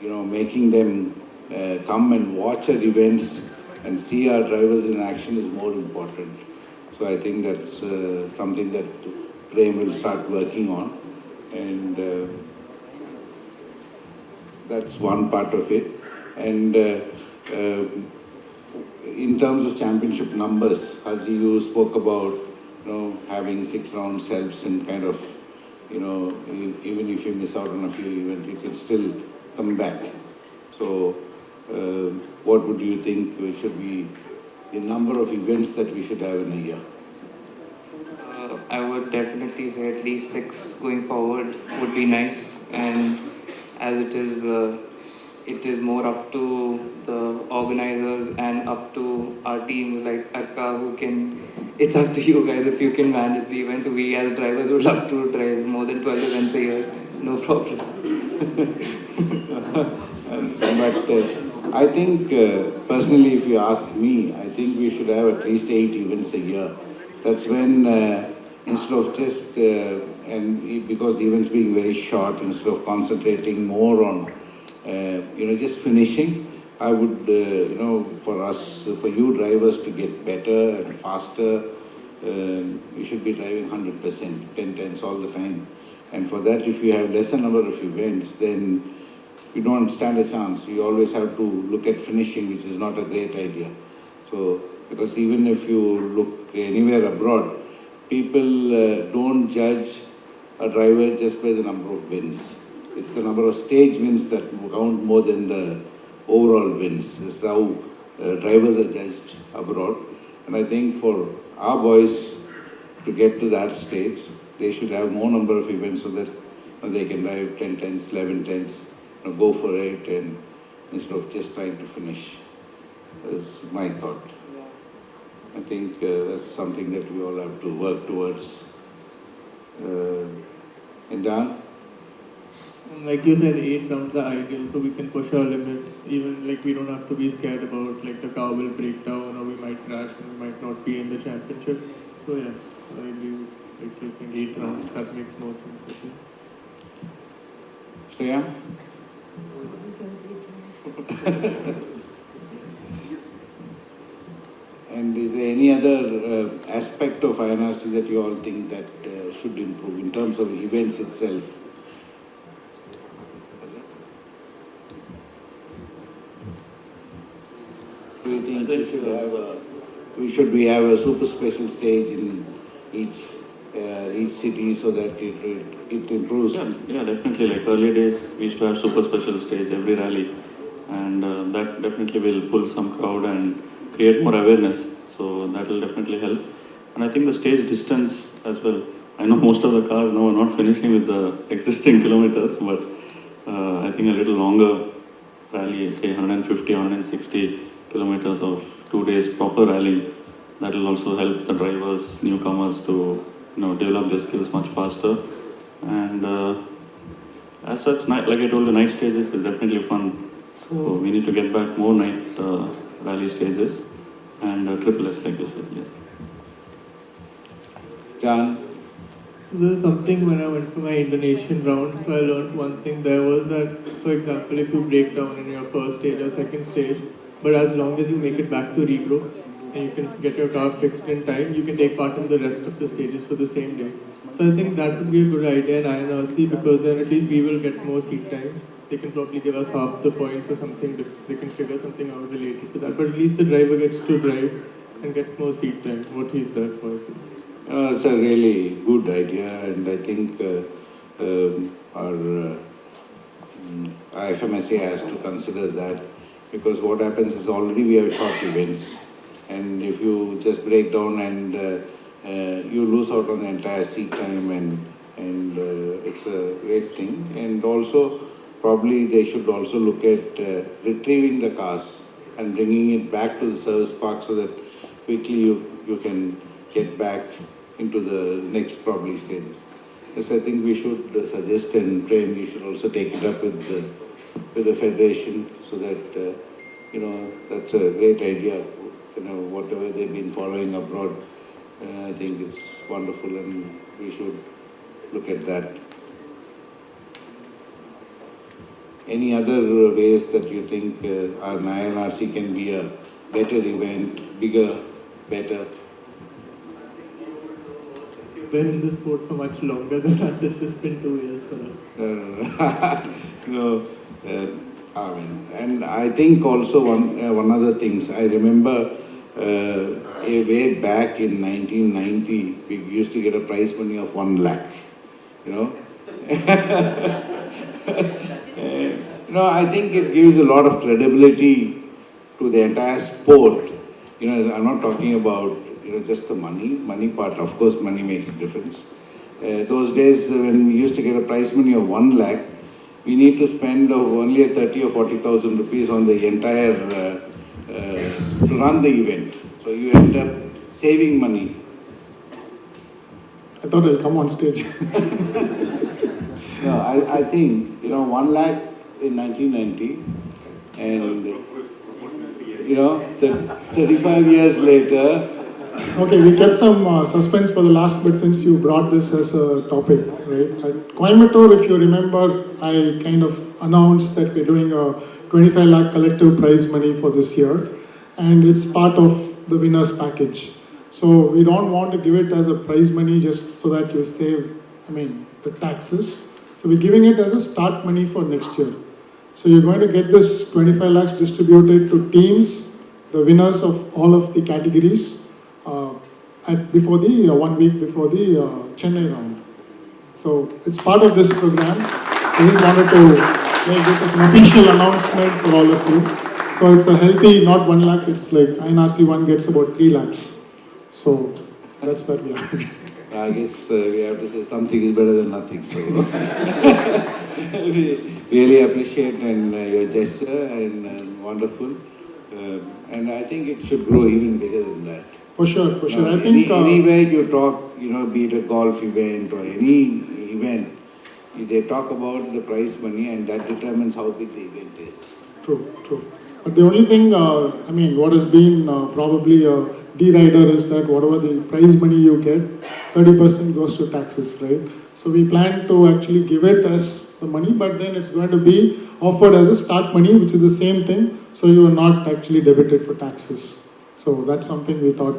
S4: making them come and watch our events and see our drivers in action, is more important. So I think that's something that Prem will start working on, and that's one part of it. And in terms of championship numbers, Haji, you spoke about having 6 rounds helps, and kind of even if you miss out on a few events, you can still come back. So what would you think should be the number of events that we should have in a year?
S6: I would definitely say at least 6 going forward would be nice, and as it is more up to the organizers and up to our teams like Arka, it's up to you guys if you can manage the events. We as drivers would love to drive more than 12 events a year, no problem.
S4: But I think, personally, if you ask me, I think we should have at least 8 events a year. That's when, instead of just, and because the events being very short, instead of concentrating more on, just finishing, I would, for you drivers to get better and faster, you should be driving 100%, 10 tenths all the time. And for that, if you have lesser number of events, then you don't stand a chance. You always have to look at finishing, which is not a great idea. So, because even if you look anywhere abroad, people don't judge a driver just by the number of wins. It's the number of stage wins that count more than the overall wins. That's how drivers are judged abroad. And I think for our boys to get to that stage, they should have more number of events so that they can drive 10 tenths, 11 tenths, go for it, and instead of just trying to finish. That's my thought. I think that's something that we all have to work towards. And Dan?
S7: Like you said, 8 rounds are ideal, so we can push our limits. Even we don't have to be scared about the car will break down, or we might crash and we might not be in the championship. So yes, I agree. Like you're saying, 8 rounds, that makes more sense, I think.
S4: Shreya? And is there any other aspect of INRC that you all think that should improve in terms of events itself? Do you think we should have a super special stage in each city so that it improves?
S5: Yeah, definitely. Like earlier days, we used to have super special stage every rally, and that definitely will pull some crowd and create more awareness. So that will definitely help. And I think the stage distance as well. I know most of the cars now are not finishing with the existing kilometers, but I think a little longer rally, say 150, 160 kilometers of 2 days proper rally, that will also help the drivers, newcomers to develop their skills much faster. And as such, like I told you, night stages is definitely fun. So we need to get back more night rally stages and triple S, like you said, yes.
S4: John?
S7: So there's something when I went for my Indonesian round, so I learned one thing there was that, for example, if you break down in your first stage or second stage, but as long as you make it back to regroup and you can get your car fixed in time, you can take part in the rest of the stages for the same day. So I think that would be a good idea in INRC because then at least we will get more seat time. They can probably give us half the points or something, they can figure something out related to that. But at least the driver gets to drive and gets more seat time, what he's there for. I think.
S4: It's a really good idea, and I think our FMSci has to consider that, because what happens is already we have short events, and if you just break down and you lose out on the entire seat time, and it's a great thing. And also probably they should also look at retrieving the cars and bringing it back to the service park so that quickly you can get back into the next probably stages. Yes, I think we should suggest, and Prem, you should also take it up with the federation so that that's a great idea. Whatever they've been following abroad, I think it's wonderful, and we should look at that. Any other ways that you think our INRC can be a better event, bigger, better?
S7: Been in the sport for much longer than us. It's just been 2 years for us.
S4: And I think also one other things. I remember way back in 1990, we used to get a prize money of 1 lakh. I think it gives a lot of credibility to the entire sport. I'm not talking about just the money part. Of course, money makes a difference. Those days when we used to get a prize money of 1 lakh, we need to spend only 30 or 40,000 rupees on the entire, to run the event. So you end up saving money.
S3: I thought I'll come on stage.
S4: No, I think, 1 lakh in 1990, and 35 years later.
S3: Okay, we kept some suspense for the last bit since you brought this as a topic, right? At Coimbatore, if you remember, I kind of announced that we're doing a 25 lakh collective prize money for this year, and it's part of the winner's package. So we don't want to give it as a prize money just so that you save, the taxes. So we're giving it as a start money for next year. So you're going to get this 25 lakhs distributed to teams, the winners of all of the categories, before the 1 week before the Chennai round. So it's part of this program. I just wanted to make this as an official announcement for all of you. So it's a healthy, not 1 lakh, it's like INRC 1 gets about 3 lakhs. So that's where we are.
S4: I guess we have to say something is better than nothing. So we really appreciate your gesture and wonderful. And I think it should grow even bigger than that.
S3: For sure. I think
S4: anywhere you talk, be it a golf event or any event, they talk about the prize money, and that determines how big the event is.
S3: True. But the only thing, what has been probably a derider is that whatever the prize money you get, 30% goes to taxes, right? So we plan to actually give it as the money, but then it's going to be offered as a start money, which is the same thing. So you are not actually debited for taxes. So that's something we thought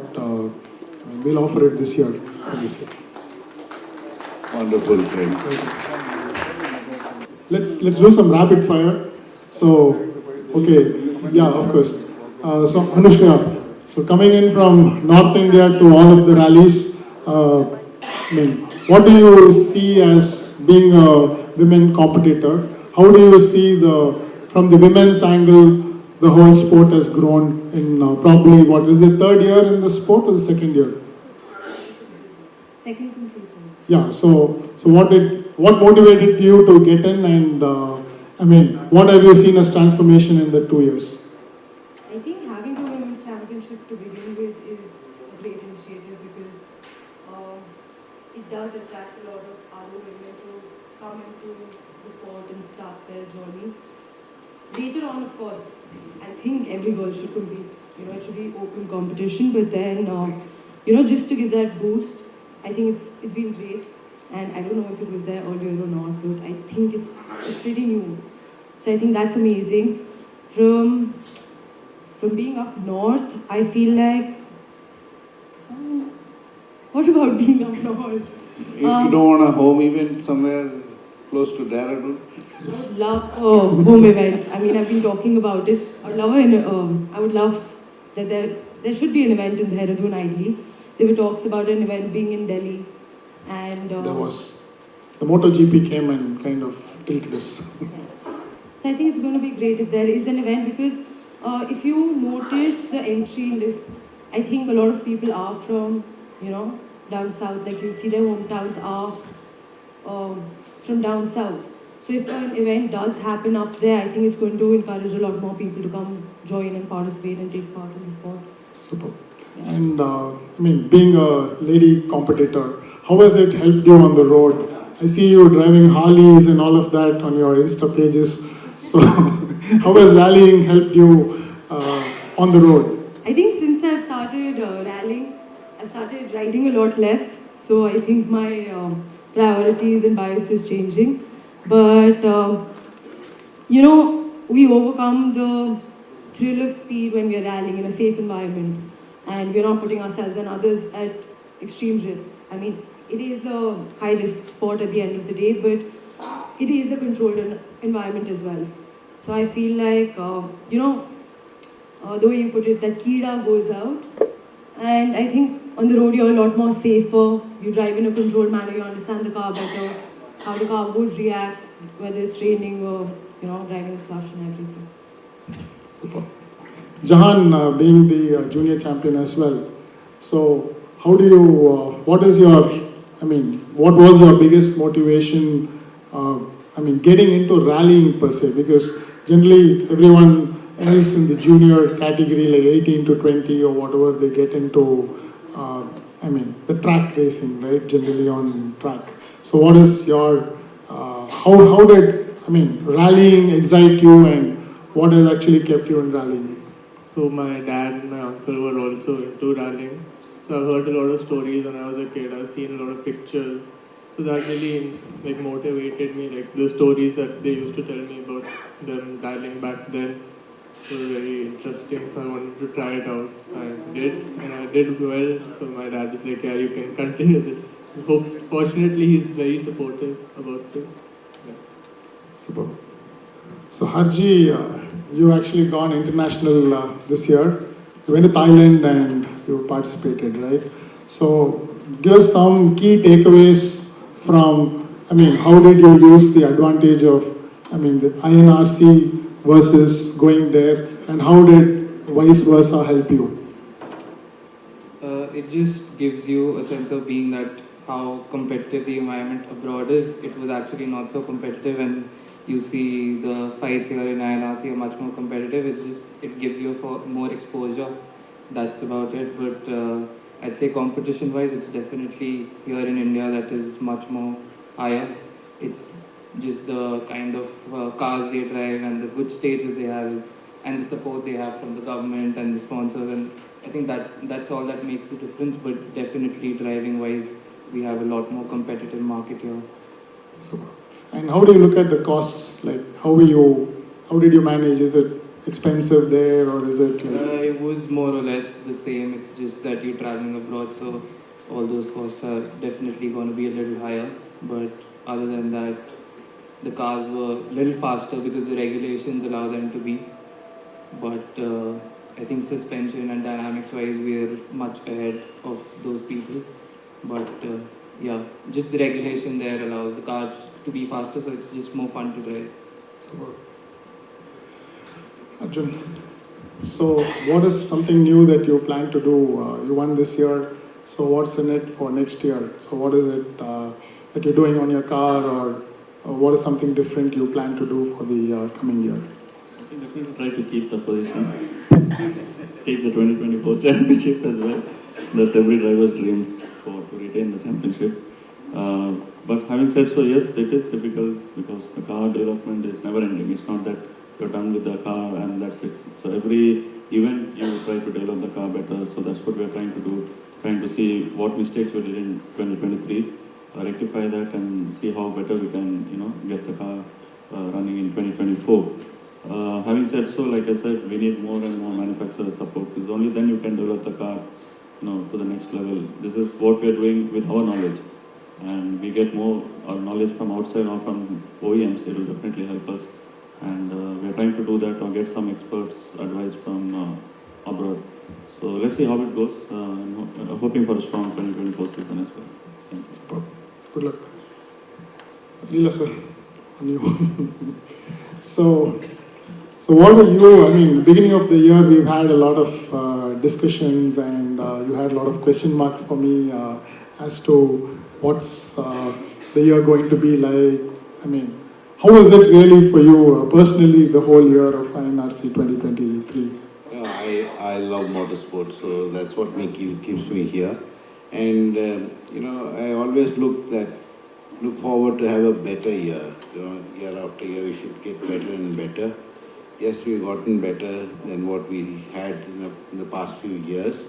S3: we'll offer it this year.
S4: Wonderful, friend.
S3: Let's do some rapid fire. So, okay, yeah, of course. So Anushka, so coming in from North India to all of the rallies, what do you see as being a women competitor? How do you see from the women's angle, the whole sport has grown in probably, what is it, 3rd year in the sport or the 2nd year?
S8: Second completed.
S3: Yeah, so what motivated you to get in, and what have you seen as transformation in the 2 years?
S8: I think having the women's championship to begin with is a great initiative because it does attract a lot of other women to come into the sport and start their journey. Later on, of course, I think every girl should compete. It should be open competition, but then, just to give that boost, I think it's been great. and I don't know if it was there earlier or not, but I think it's pretty new. So I think that's amazing. From being up north, I feel like, what about being up north?
S4: You don't want a home event somewhere close to Dehradun?
S8: I would love a home event. I mean, I've been talking about it. I would love that there should be an event in Dehradun ideally. There were talks about an event being in Delhi, and
S3: There was. The MotoGP came and kind of tilted us.
S8: So I think it's going to be great if there is an event, because if you notice the entry list, I think a lot of people are from, down south. Like you see their hometowns are from down south. So if an event does happen up there, I think it's going to encourage a lot more people to come join and participate and take part in the sport.
S3: Super. And I mean, being a lady competitor, how has it helped you on the road? I see you driving Harleys and all of that on your Insta pages. So how has rallying helped you on the road?
S8: I think since I've started rallying, I've started riding a lot less. So I think my priorities and bias is changing. But, we overcome the thrill of speed when we're rallying in a safe environment. And we're not putting ourselves and others at extreme risks. I mean, it is a high-risk sport at the end of the day, but it is a controlled environment as well. So I feel like, the way you put it, that Kida goes out. And I think on the road you're a lot more safer. You drive in a controlled manner, you understand the car better, how the car would react, whether it's raining or, driving a slush and everything.
S3: Super. Jahan, being the junior champion as well. So how do you, what was your biggest motivation, getting into rallying per se? Because generally everyone else in the junior category, like 18 to 20 or whatever, they get into, the track racing, right? Generally on track. So what is your, how did, rallying excite you, and what has actually kept you in rallying?
S7: So my dad and my uncle were also into rallying. So I've heard a lot of stories when I was a kid. I've seen a lot of pictures. So that really motivated me. Like the stories that they used to tell me about them rallying back then were very interesting. So I wanted to try it out. So I did, and I did well. So my dad was like, yeah, you can continue this. Fortunately, he's very supportive about this. Yeah.
S3: Super. So Harji, you actually gone international this year. You went to Thailand and you participated, right? So give us some key takeaways from, how did you use the advantage of, the INRC versus going there, and how did vice versa help you?
S6: It just gives you a sense of being that how competitive the environment abroad is. It was actually not so competitive, and you see the fights here in INRC are much more competitive. It gives you more exposure. That's about it. But I'd say competition-wise, it's definitely here in India that is much more higher. It's just the kind of cars they drive and the good stages they have and the support they have from the government and the sponsors. And I think that's all that makes the difference. But definitely driving-wise, we have a lot more competitive market here.
S3: Super. And how do you look at the costs? Like, how did you manage? Is it expensive there, or is it like...
S6: It was more or less the same. It's just that you're traveling abroad, so all those costs are definitely going to be a little higher. But other than that, the cars were a little faster because the regulations allow them to be. But I think suspension and dynamics-wise, we're much ahead of those people. But just the regulation there allows the cars to be faster, so it's just more fun to drive.
S3: Super. Arjun, so what is something new that you plan to do? You won this year, so what's in it for next year? So what is it that you're doing on your car, or what is something different you plan to do for the coming year?
S5: I think definitely try to keep the position, take the 2024 championship as well. That's every driver's dream to retain the championship. But having said so, yes, it is difficult because the car development is never ending. It's not that you're done with the car and that's it. So every event you try to develop the car better. So that's what we're trying to do, trying to see what mistakes we did in 2023 rectify that and see how better we can, get the car running in 2024. Having said so, like I said, we need more and more manufacturer support, because only then you can develop the car, to the next level. This is what we are doing with our knowledge, and we get more our knowledge from outside or from OEMs. It will definitely help us, and we are trying to do that or get some experts advice from abroad. So let's see how it goes. Hoping for a strong 2024 season as well. Thanks.
S3: Good luck. Leela sir, on you. So what are you, beginning of the year we've had a lot of discussions, and you had a lot of question marks for me as to what's the year going to be like. How was it really for you personally, the whole year of INRC 2023?
S4: I love motorsport, so that's what keeps me here. And I always look forward to have a better year. Year after year we should get better and better. Yes, we've gotten better than what we had in the past few years,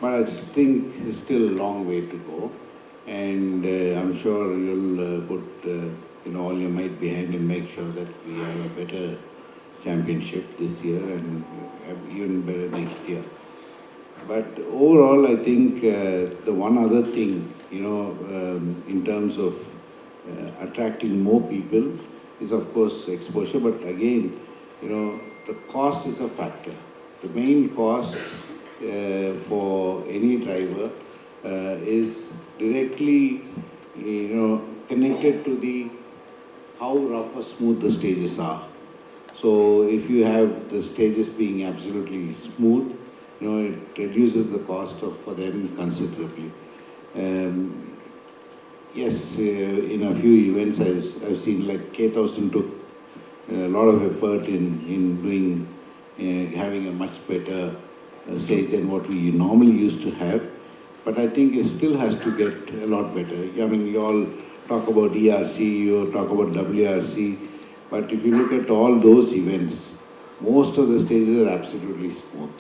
S4: but I think there's still a long way to go. And I'm sure you'll put all your might behind and make sure that we have a better championship this year and even better next year. But overall, I think the one other thing, in terms of attracting more people is of course exposure, but again, the cost is a factor. The main cost for any driver is directly, connected to how rough or smooth the stages are. So if you have the stages being absolutely smooth, it reduces the cost for them considerably. Yes, in a few events I've seen, like K1000 took a lot of effort in doing, having a much better stage than what we normally used to have. But I think it still has to get a lot better. We all talk about ERC, you talk about WRC, but if you look at all those events, most of the stages are absolutely smooth,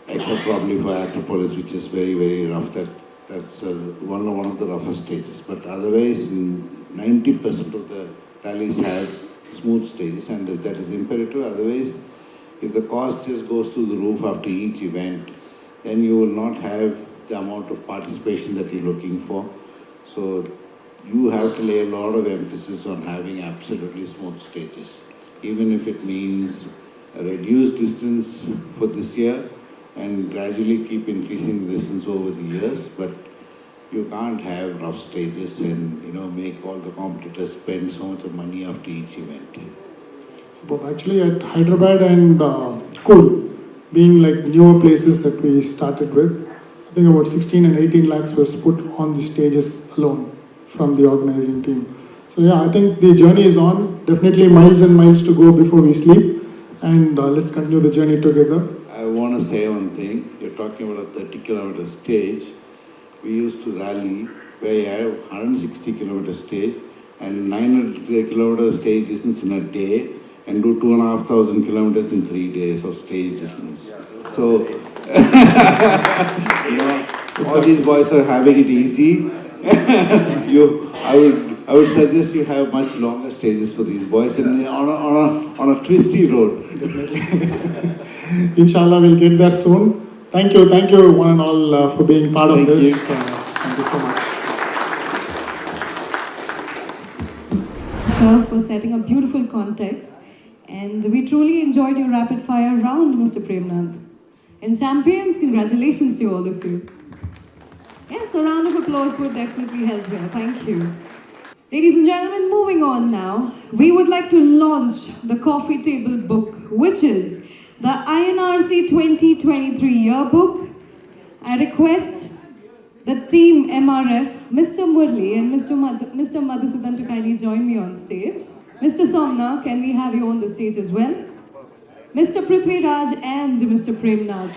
S4: except probably for Acropolis, which is very, very rough. That's one of the roughest stages. But otherwise, 90% of the rallies have smooth stages, and that is imperative. Otherwise, if the cost just goes to the roof after each event, then you will not have the amount of participation that you're looking for. So you have to lay a lot of emphasis on having absolutely smooth stages, even if it means a reduced distance for this year and gradually keep increasing the distance over the years. But you can't have rough stages and make all the competitors spend so much of money after each event.
S3: So Bob, actually at Hyderabad and Cool, being like newer places that we started with, I think about 16 and 18 lakhs was put on the stages alone from the organizing team. So yeah, I think the journey is on. Definitely miles and miles to go before we sleep, and let's continue the journey together.
S4: I want to say one thing. You're talking about a 30-kilometer stage. We used to rally where you have 160-kilometer stage and 900-kilometer stage distance in a day, and do 2,500 kilometers in 3 days of stage distance. So, all these boys are having it easy. I would suggest you have much longer stages for these boys and on a twisty road.
S3: Definitely. Inshallah, we'll get there soon. Thank you one and all for being part of this. Thank you so much.
S1: Sir, for setting a beautiful context. And we truly enjoyed your rapid fire round, Mr. Premnath. And champions, congratulations to all of you. Yes, a round of applause would definitely help here. Thank you. Ladies and gentlemen, moving on now, we would like to launch the coffee table book, which is the INRC 2023 yearbook. I request the team MRF, Mr. Murali and Mr. Madhu to kindly join me on stage. Mr. Somanna, can we have you on the stage as well? Mr. Prithvi Raj and Mr. Premnath.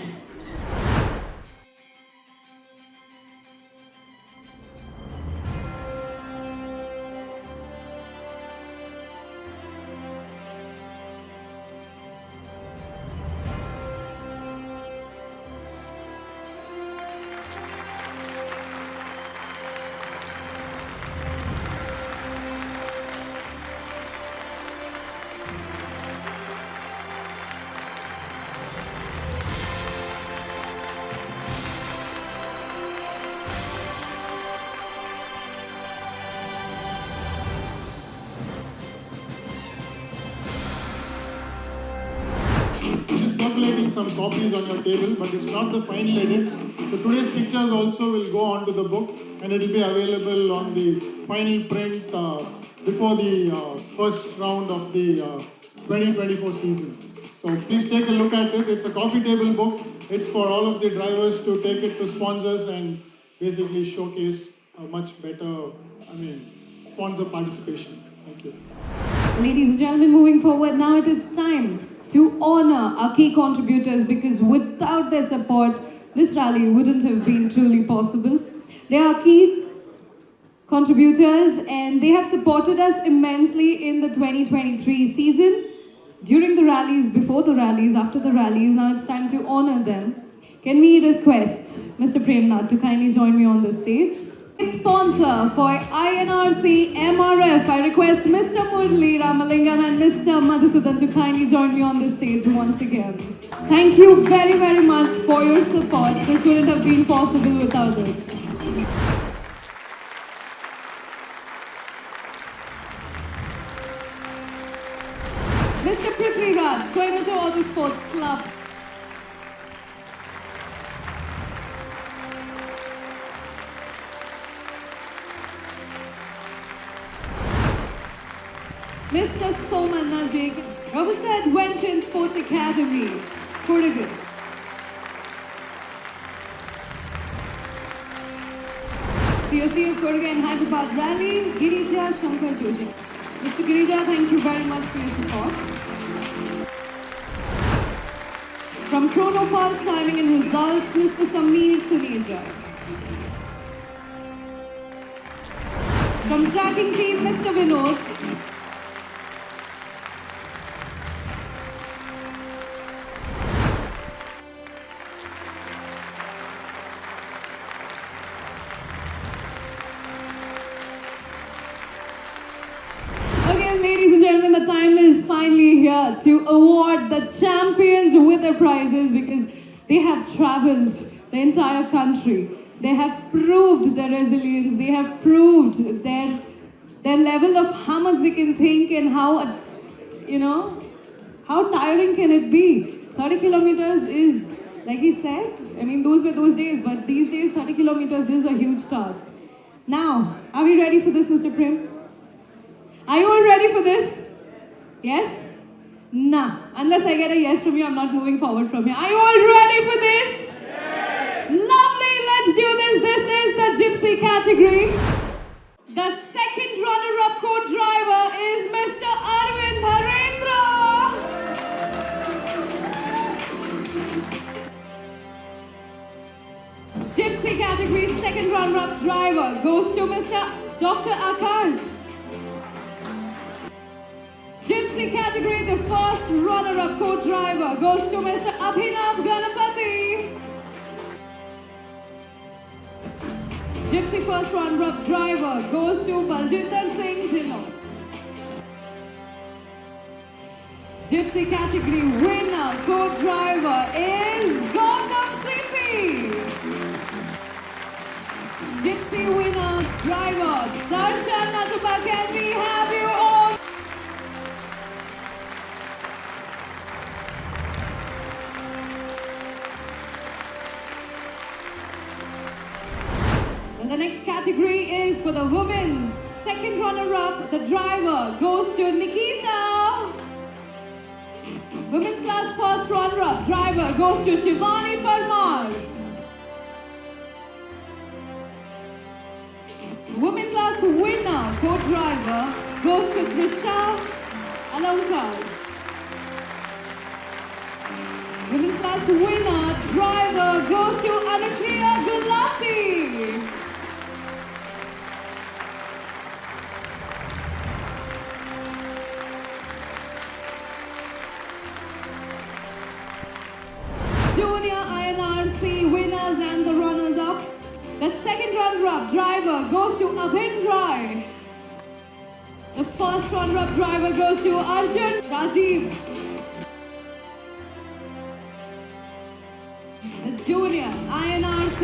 S3: circulating some copies on your table, but it's not the final edit. So today's pictures also will go onto the book, and it will be available on the final print before the first round of the 2024 season. So please take a look at it. It's a coffee table book. It's for all of the drivers to take it to sponsors and basically showcase a much better, sponsor participation. Thank you.
S1: Ladies and gentlemen, moving forward, now it is time to honor our key contributors, because without their support, this rally wouldn't have been truly possible. They are key contributors and they have supported us immensely in the 2023 season, during the rallies, before the rallies, after the rallies. Now it's time to honor them. Can we request Mr. Premnath to kindly join me on the stage? Sponsor for INRC MRF, I request Mr. Murali Ramalingam and Mr. Madhu to kindly join me on the stage once again. Thank you very, very much for your support. This wouldn't have been possible without it. Mr. Prithvi Raj, Coimbatore Auto Sports Club. Mr. Somanna Prithvi, Robusta Adventure and Sports Academy, Podium. COC of Kurga and Hyderabad Rally, Girija Shankar Joshi. Mr. Girija, thank you very much for your support. From Chrono Pulse Timing and Results, Mr. Sameer Suneja. From Tracking Team, Mr. Vinod. The time is finally here to award the champions with their prizes, because they have traveled the entire country. They have proved their resilience. They have proved their level of how much they can think and how, how tiring can it be. 30 kilometers is, like he said, those were those days, but these days 30 kilometers is a huge task. Now, are we ready for this, Mr. Prem? Are you all ready for this? Yes? Nah. Unless I get a yes from you, I'm not moving forward from here. Are you all ready for this? Yes. Lovely. Let's do this. This is the Gypsy category. The second runner-up co-driver is Mr. Arvind Harendra. Gypsy category second runner-up driver goes to Mr. Dr. Akash. Gypsy category, the first runner-up co-driver goes to Mr. Abhinav Ganapati. Gypsy first runner-up driver goes to Baljinder Singh Dhillon. Gypsy category winner co-driver is Gautam Sipi. Gypsy winner driver Darshan Natuba, can we have you all? The next category is for the women's. Second runner-up, the driver, goes to Nikita. Women's class first runner-up, driver, goes to Shivani Parmar. Women class winner, co-driver, goes to Trisha Alankar. Women's class winner, driver, goes to Anushriya Gulati. Junior INRC winners and the runners-up. The second runner-up driver goes to Abhin Rai. The first runner-up driver goes to Arjun Rajiv. The junior INRC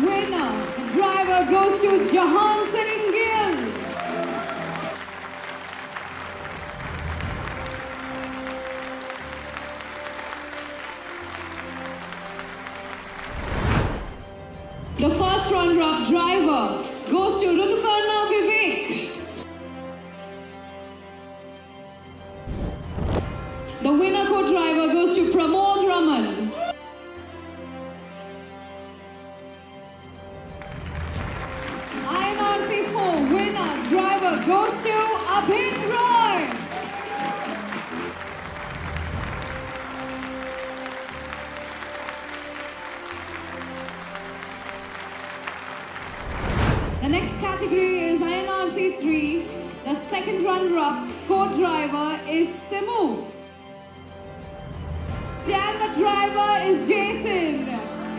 S1: winner, the driver goes to Jahan Seringil. first runner-up driver goes to Rutuparna Vivek. The winner co-driver goes to Pramod Raman. INRC 4 winner driver goes to Abhin Roy. The next category is INRC 3. The second runner-up co-driver is Timu. And the driver is Jason.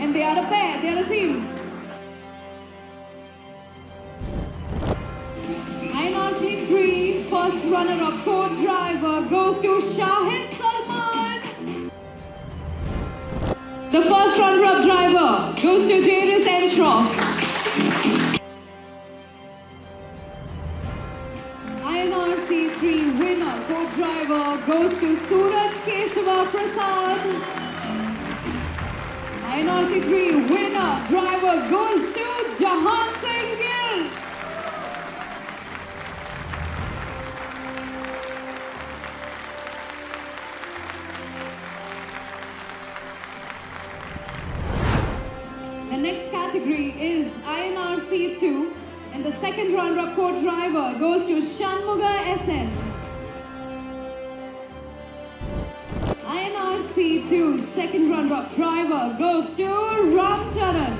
S1: And they are a pair, they are a team. INRC 3, first runner-up co-driver goes to Shahid Salman. The first runner-up driver goes to Darius Enshroff. INRC 3 winner co-driver goes to Suraj Keshava Prasad. INRC 3 winner driver goes to Jahan Singh Gill. The next category is INRC 2. And the second runner-up co-driver goes to Shanmuga SN. INRC 2 second runner-up driver goes to Ramcharan.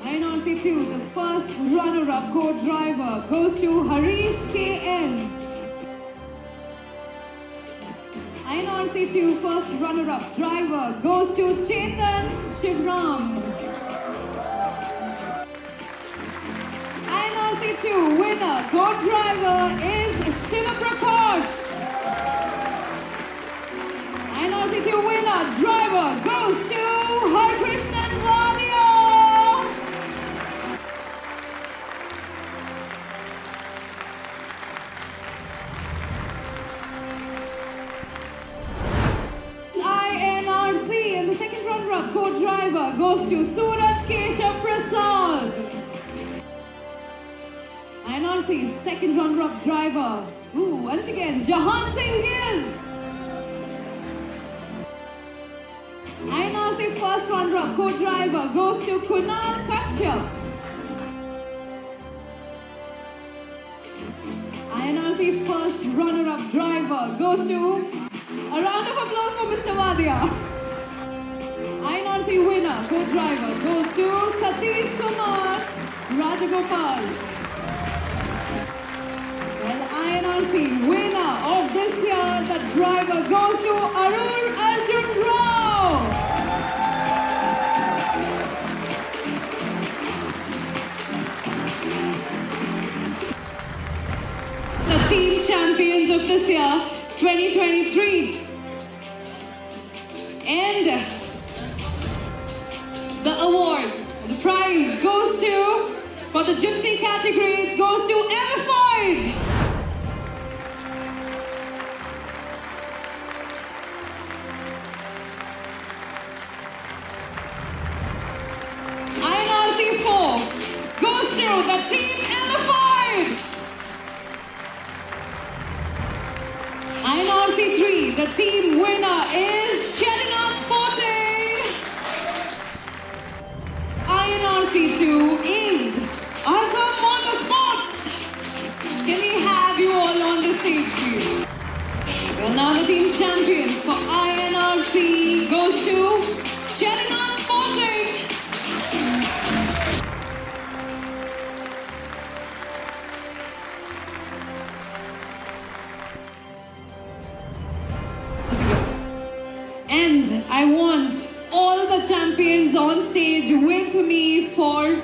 S1: INRC 2 the first runner-up co-driver goes to Harish KN. INRC 2 first runner-up driver goes to Chetan Shivram. INRC 2 winner co-driver is Shiva Prakash. INRC 2 winner driver goes to Krishnan Wadia. INRC and the second runner-up co-driver goes to Suraj Keshav Prasad. INRC's second runner-up driver, once again, Jahan Singh Gill. INRC first runner-up co-driver goes to Kunal Kashyap. INRC first runner-up driver goes to, a round of applause for Mr. Wadia. INRC winner co-driver goes to Satish Kumar Rajagopal. Well, INRC winner of this year, the driver goes to Arun Arjun Rao. The team champions of this year, 2023. And the award, the prize goes to, for the Gypsy category, it goes to Amified. INRC 4 goes to the team Amified. INRC 3, the team winner is Chetinath Sporting. INRC 2 is Arkham Motorsports. Can we have you all on the stage, please? Well, now the team champions for INRC goes to Chetinath Sporting. And I want all the champions on stage with me for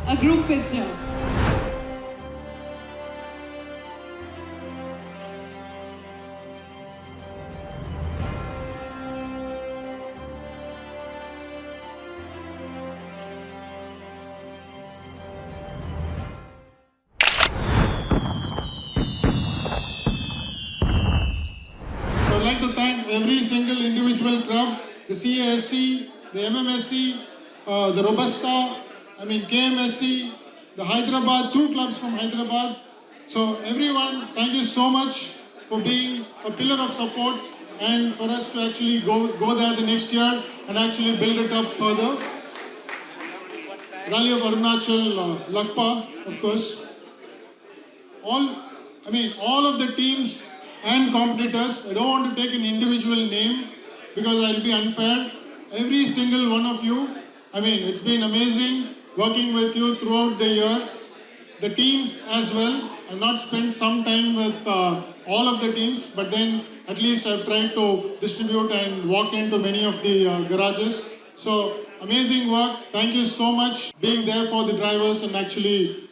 S1: a group picture.
S3: So I'd like to thank every single individual club, the CASC, the MMSC, the Robusta, KMSC, the Hyderabad, 2 clubs from Hyderabad. So everyone, thank you so much for being a pillar of support and for us to actually go there the next year and actually build it up further. Rally of Arunachal, Lakpa, of course. All of the teams and competitors, I don't want to take an individual name because I'll be unfair. Every single one of you, it's been amazing working with you throughout the year. The teams as well. I've not spent some time with all of the teams, but then at least I've tried to distribute and walk into many of the garages. So amazing work. Thank you so much being there for the drivers and actually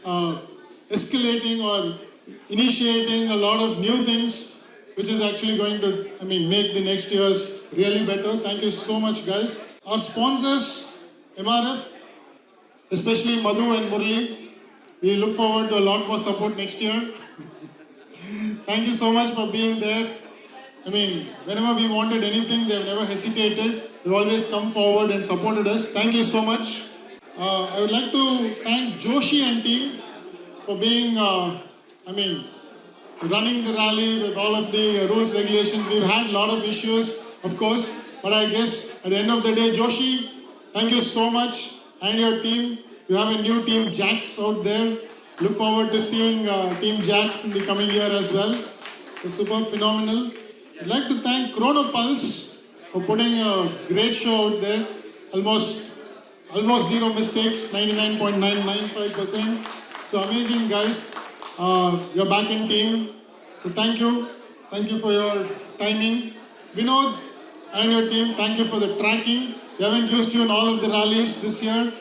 S3: escalating or initiating a lot of new things, which is actually going to, make the next years really better. Thank you so much, guys. Our sponsors, MRF, especially Madhu and Murali. We look forward to a lot more support next year. Thank you so much for being there. Whenever we wanted anything, they've never hesitated. They've always come forward and supported us. Thank you so much. I would like to thank Joshi and team for being, running the rally with all of the rules, regulations. We've had a lot of issues, of course, but I guess at the end of the day, Joshi, thank you so much, and your team. You have a new team, Jax, out there. Look forward to seeing Team Jax in the coming year as well. So superb, phenomenal. I'd like to thank Chronopulse for putting a great show out there. Almost zero mistakes, 99.995%. So amazing, guys. You're back in team. So thank you. Thank you for your timing. Vinod and your team, thank you for the tracking. We haven't used you in all of the rallies this year,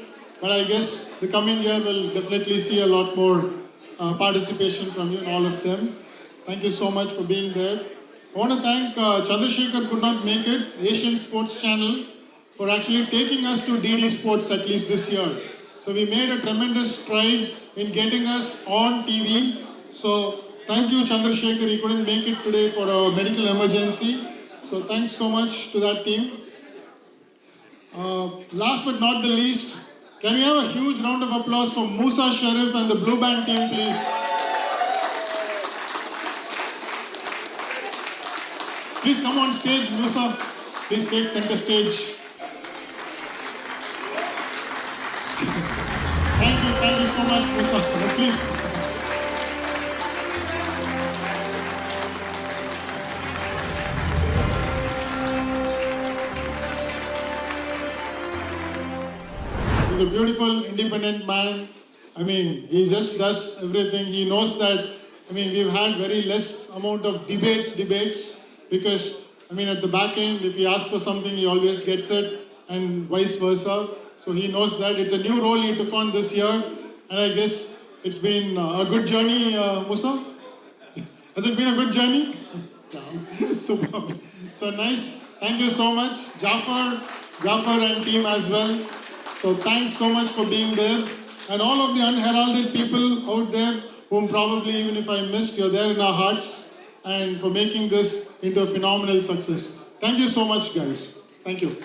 S3: but I guess the coming year will definitely see a lot more participation from you in all of them. Thank you so much for being there. I want to thank Chandrasekhar could not make it, Asian Sports Channel, for actually taking us to DD Sports at least this year. So we made a tremendous stride in getting us on TV. So thank you, Chandrasekhar. He couldn't make it today for a medical emergency. So thanks so much to that team. Last but not the least, can we have a huge round of applause for Musa Sharif and the Blue Band team, please? Please come on stage, Musa. Please take center stage. Thank you so much, Musa. Please. He's a beautiful, independent man. He just does everything. He knows that, we've had very less amount of debates, because, at the back end, if he asks for something, he always gets it, and vice versa. So he knows that it's a new role he took on this year, and I guess it's been a good journey, Musa. Has it been a good journey? Superb. So nice. Thank you so much, Jafar and team as well. So thanks so much for being there. And all of the unheralded people out there, whom probably even if I missed, you're there in our hearts, and for making this into a phenomenal success. Thank you so much, guys. Thank you.